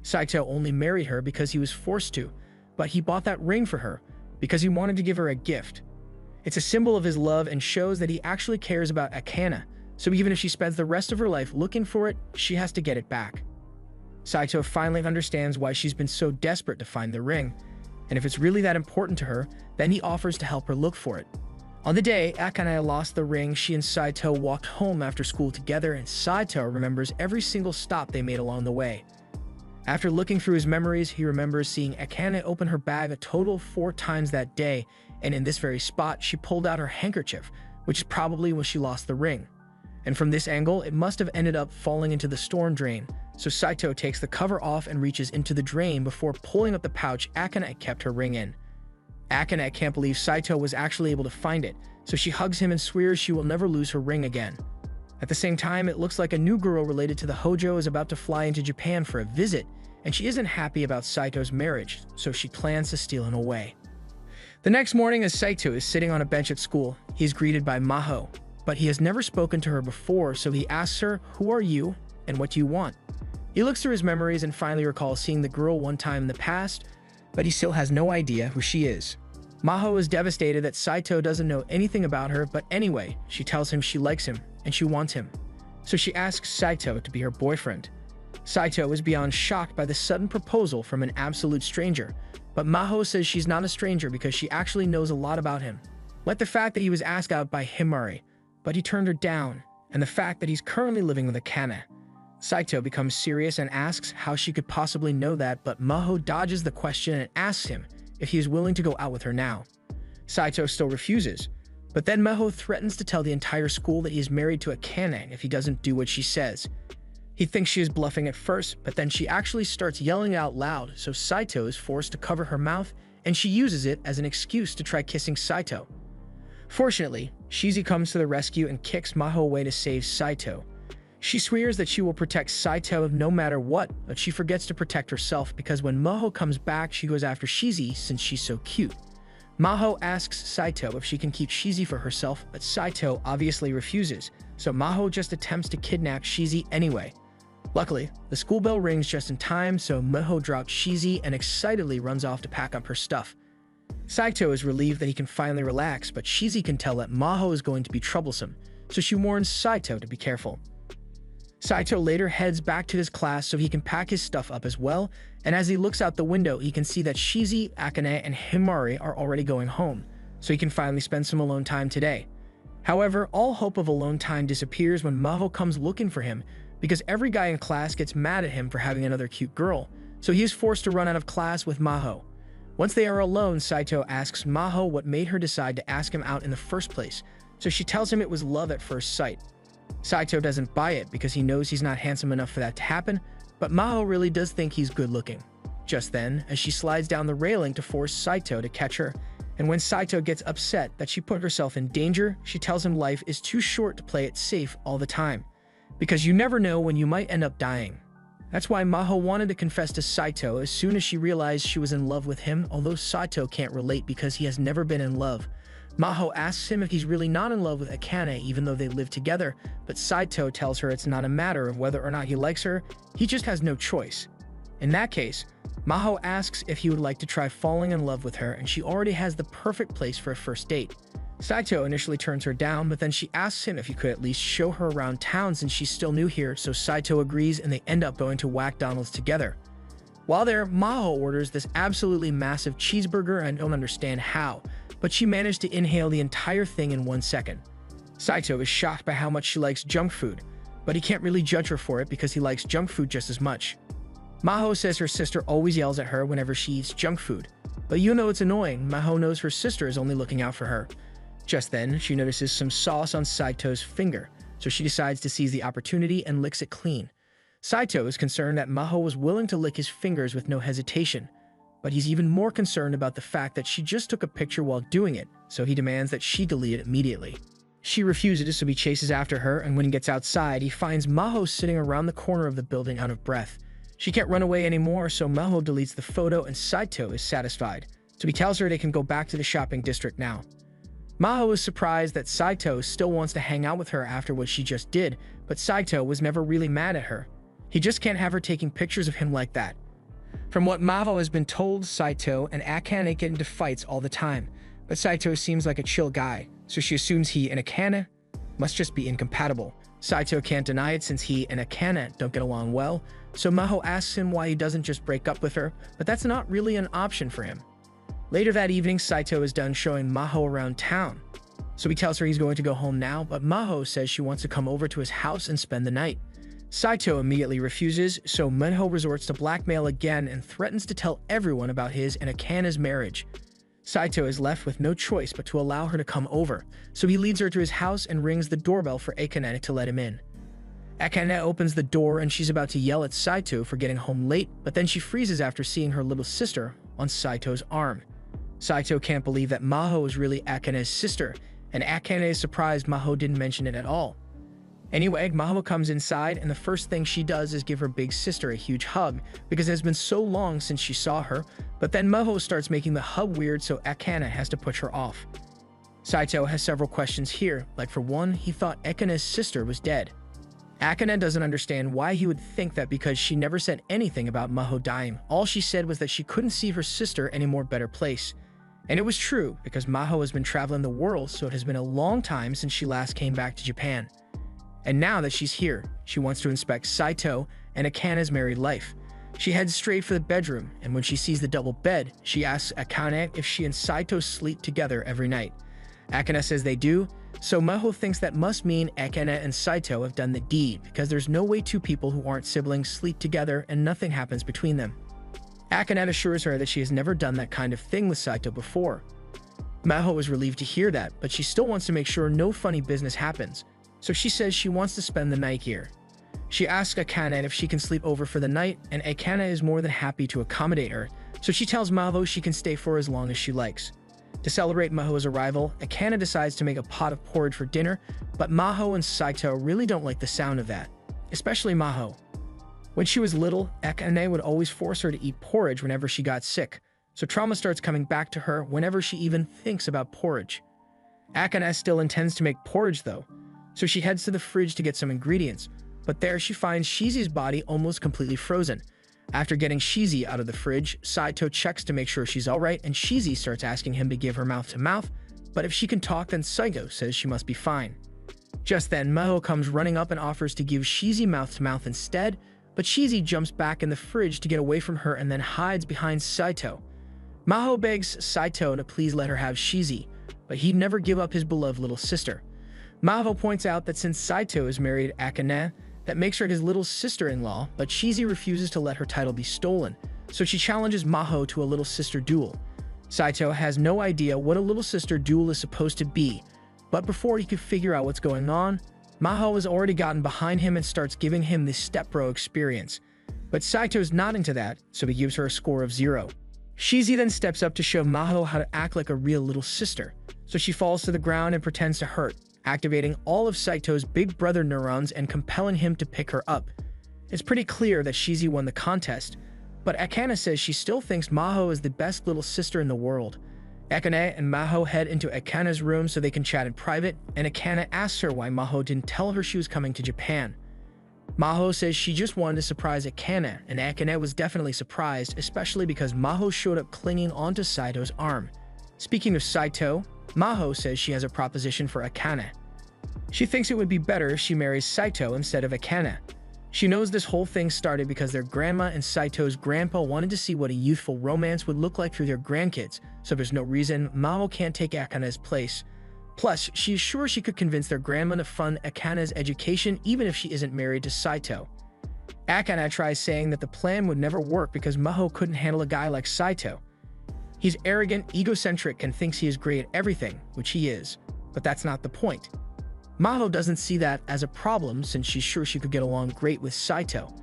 Saito only married her because he was forced to, but he bought that ring for her because he wanted to give her a gift. It's a symbol of his love and shows that he actually cares about Akane, so even if she spends the rest of her life looking for it, she has to get it back. Saito finally understands why she's been so desperate to find the ring, and if it's really that important to her, then he offers to help her look for it. On the day Akane lost the ring, she and Saito walked home after school together, and Saito remembers every single stop they made along the way. After looking through his memories, he remembers seeing Akane open her bag a total of 4 times that day, and in this very spot, she pulled out her handkerchief, which is probably when she lost the ring. And from this angle, it must have ended up falling into the storm drain, so Saito takes the cover off and reaches into the drain before pulling up the pouch Akane kept her ring in. Akane can't believe Saito was actually able to find it, so she hugs him and swears she will never lose her ring again. At the same time, it looks like a new girl related to the Hojo is about to fly into Japan for a visit, and she isn't happy about Saito's marriage, so she plans to steal him away. The next morning, as Saito is sitting on a bench at school, he is greeted by Maho, but he has never spoken to her before, so he asks her, "Who are you, and what do you want?" He looks through his memories and finally recalls seeing the girl one time in the past, but he still has no idea who she is. Maho is devastated that Saito doesn't know anything about her, but anyway, she tells him she likes him and she wants him. So she asks Saito to be her boyfriend. Saito is beyond shocked by the sudden proposal from an absolute stranger, but Maho says she's not a stranger because she actually knows a lot about him. Like the fact that he was asked out by Himari, but he turned her down, and the fact that he's currently living with Akane. Saito becomes serious and asks how she could possibly know that, but Maho dodges the question and asks him if he is willing to go out with her now. Saito still refuses, but then Maho threatens to tell the entire school that he is married to Akane if he doesn't do what she says. He thinks she is bluffing at first, but then she actually starts yelling out loud, so Saito is forced to cover her mouth, and she uses it as an excuse to try kissing Saito. Fortunately, Shizi comes to the rescue and kicks Maho away to save Saito. She swears that she will protect Saito no matter what, but she forgets to protect herself because when Maho comes back, she goes after Shizi since she's so cute. Maho asks Saito if she can keep Shizi for herself, but Saito obviously refuses, so Maho just attempts to kidnap Shizi anyway. Luckily, the school bell rings just in time, so Maho drops Shizi and excitedly runs off to pack up her stuff. Saito is relieved that he can finally relax, but Shizi can tell that Maho is going to be troublesome, so she warns Saito to be careful. Saito later heads back to his class so he can pack his stuff up as well, and as he looks out the window, he can see that Shizi, Akane, and Himari are already going home, so he can finally spend some alone time today. However, all hope of alone time disappears when Maho comes looking for him, because every guy in class gets mad at him for having another cute girl, so he is forced to run out of class with Maho. Once they are alone, Saito asks Maho what made her decide to ask him out in the first place, so she tells him it was love at first sight. Saito doesn't buy it because he knows he's not handsome enough for that to happen, but Maho really does think he's good looking. Just then, as she slides down the railing to force Saito to catch her, and when Saito gets upset that she put herself in danger, she tells him life is too short to play it safe all the time, because you never know when you might end up dying. That's why Maho wanted to confess to Saito as soon as she realized she was in love with him, although Saito can't relate because he has never been in love. Maho asks him if he's really not in love with Akane even though they live together, but Saito tells her it's not a matter of whether or not he likes her, he just has no choice. In that case, Maho asks if he would like to try falling in love with her, and she already has the perfect place for a first date. Saito initially turns her down, but then she asks him if he could at least show her around town since she's still new here, so Saito agrees and they end up going to Whackdonald's together. While there, Maho orders this absolutely massive cheeseburger and I don't understand how, but she managed to inhale the entire thing in 1 second. Saito is shocked by how much she likes junk food, but he can't really judge her for it because he likes junk food just as much. Maho says her sister always yells at her whenever she eats junk food, but you know it's annoying. Maho knows her sister is only looking out for her. Just then, she notices some sauce on Saito's finger, so she decides to seize the opportunity and licks it clean. Saito is concerned that Maho was willing to lick his fingers with no hesitation, but he's even more concerned about the fact that she just took a picture while doing it, so he demands that she delete it immediately. She refuses, so he chases after her, and when he gets outside, he finds Maho sitting around the corner of the building out of breath. She can't run away anymore, so Maho deletes the photo and Saito is satisfied, so he tells her they can go back to the shopping district now. Maho is surprised that Saito still wants to hang out with her after what she just did, but Saito was never really mad at her. He just can't have her taking pictures of him like that. From what Maho has been told, Saito and Akane get into fights all the time, but Saito seems like a chill guy, so she assumes he and Akane must just be incompatible. Saito can't deny it since he and Akane don't get along well, so Maho asks him why he doesn't just break up with her, but that's not really an option for him. Later that evening, Saito is done showing Maho around town, so he tells her he's going to go home now, but Maho says she wants to come over to his house and spend the night. Saito immediately refuses, so Maho resorts to blackmail again and threatens to tell everyone about his and Akane's marriage. Saito is left with no choice but to allow her to come over, so he leads her to his house and rings the doorbell for Akane to let him in. Akane opens the door and she's about to yell at Saito for getting home late, but then she freezes after seeing her little sister on Saito's arm. Saito can't believe that Maho is really Akane's sister, and Akane is surprised Maho didn't mention it at all. Anyway, Maho comes inside, and the first thing she does is give her big sister a huge hug, because it has been so long since she saw her, but then Maho starts making the hug weird, so Akane has to push her off. Saito has several questions here, like for one, he thought Akane's sister was dead. Akane doesn't understand why he would think that because she never said anything about Maho dying. All she said was that she couldn't see her sister any more better place. And it was true, because Maho has been traveling the world, so it has been a long time since she last came back to Japan. And now that she's here, she wants to inspect Saito and Akane's married life. She heads straight for the bedroom, and when she sees the double bed, she asks Akane if she and Saito sleep together every night. Akane says they do, so Maho thinks that must mean Akane and Saito have done the deed, because there's no way two people who aren't siblings sleep together and nothing happens between them. Akane assures her that she has never done that kind of thing with Saito before. Maho is relieved to hear that, but she still wants to make sure no funny business happens, so she says she wants to spend the night here. She asks Akane if she can sleep over for the night, and Akane is more than happy to accommodate her, so she tells Maho she can stay for as long as she likes. To celebrate Maho's arrival, Akane decides to make a pot of porridge for dinner, but Maho and Saito really don't like the sound of that, especially Maho. When she was little, Akane would always force her to eat porridge whenever she got sick, so trauma starts coming back to her whenever she even thinks about porridge. Akane still intends to make porridge though, so she heads to the fridge to get some ingredients, but there she finds Shizi's body almost completely frozen. After getting Shizi out of the fridge, Saito checks to make sure she's alright, and Shizi starts asking him to give her mouth-to-mouth, but if she can talk, then Saito says she must be fine. Just then, Maho comes running up and offers to give Shizi mouth-to-mouth instead, but Shizi jumps back in the fridge to get away from her and then hides behind Saito. Maho begs Saito to please let her have Shizi, but he'd never give up his beloved little sister. Maho points out that since Saito is married to Akane, that makes her his little sister-in-law, but Shizi refuses to let her title be stolen, so she challenges Maho to a little sister duel. Saito has no idea what a little sister duel is supposed to be, but before he could figure out what's going on, Maho has already gotten behind him and starts giving him the stepbro experience. But Saito's not into that, so he gives her a score of 0. Shizi then steps up to show Maho how to act like a real little sister, so she falls to the ground and pretends to hurt, activating all of Saito's big brother neurons and compelling him to pick her up. It's pretty clear that Shizi won the contest, but Akane says she still thinks Maho is the best little sister in the world. Akane and Maho head into Akane's room so they can chat in private, and Akane asks her why Maho didn't tell her she was coming to Japan. Maho says she just wanted to surprise Akane, and Akane was definitely surprised, especially because Maho showed up clinging onto Saito's arm. Speaking of Saito, Maho says she has a proposition for Akane. She thinks it would be better if she marries Saito instead of Akane. She knows this whole thing started because their grandma and Saito's grandpa wanted to see what a youthful romance would look like through their grandkids, so there's no reason Maho can't take Akane's place. Plus, she's sure she could convince their grandma to fund Akane's education even if she isn't married to Saito. Akane tries saying that the plan would never work because Maho couldn't handle a guy like Saito. He's arrogant, egocentric, and thinks he is great at everything, which he is, but that's not the point. Maho doesn't see that as a problem since she's sure she could get along great with Saito.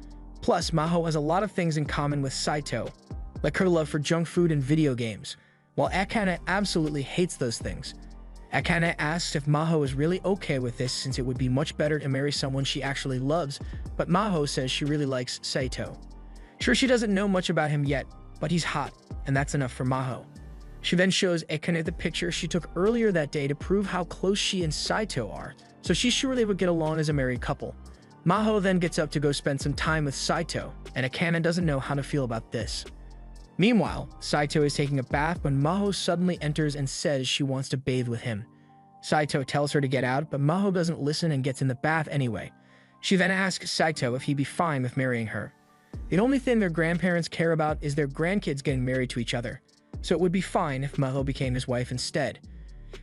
Plus, Maho has a lot of things in common with Saito, like her love for junk food and video games, while Akane absolutely hates those things. Akane asks if Maho is really okay with this since it would be much better to marry someone she actually loves, but Maho says she really likes Saito. Sure, she doesn't know much about him yet, but he's hot, and that's enough for Maho. She then shows Akane the picture she took earlier that day to prove how close she and Saito are, so she's sure they would get along as a married couple. Maho then gets up to go spend some time with Saito, and Akane doesn't know how to feel about this. Meanwhile, Saito is taking a bath when Maho suddenly enters and says she wants to bathe with him. Saito tells her to get out, but Maho doesn't listen and gets in the bath anyway. She then asks Saito if he'd be fine with marrying her. The only thing their grandparents care about is their grandkids getting married to each other, so it would be fine if Maho became his wife instead.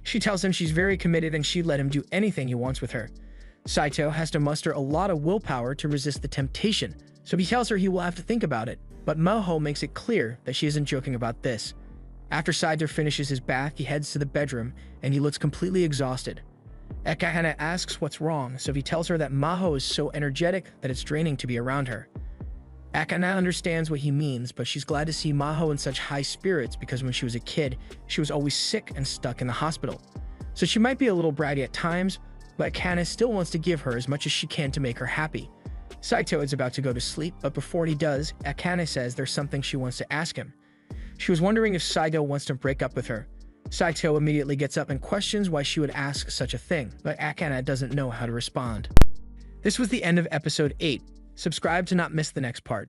She tells him she's very committed and she'd let him do anything he wants with her. Saito has to muster a lot of willpower to resist the temptation, so he tells her he will have to think about it, but Maho makes it clear that she isn't joking about this. After Saito finishes his bath, he heads to the bedroom, and he looks completely exhausted. Akane asks what's wrong, so he tells her that Maho is so energetic that it's draining to be around her. Akane understands what he means, but she's glad to see Maho in such high spirits because when she was a kid, she was always sick and stuck in the hospital. So she might be a little bratty at times, but Akane still wants to give her as much as she can to make her happy. Saito is about to go to sleep, but before he does, Akane says there's something she wants to ask him. She was wondering if Saito wants to break up with her. Saito immediately gets up and questions why she would ask such a thing, but Akane doesn't know how to respond. This was the end of episode 8. Subscribe to not miss the next part.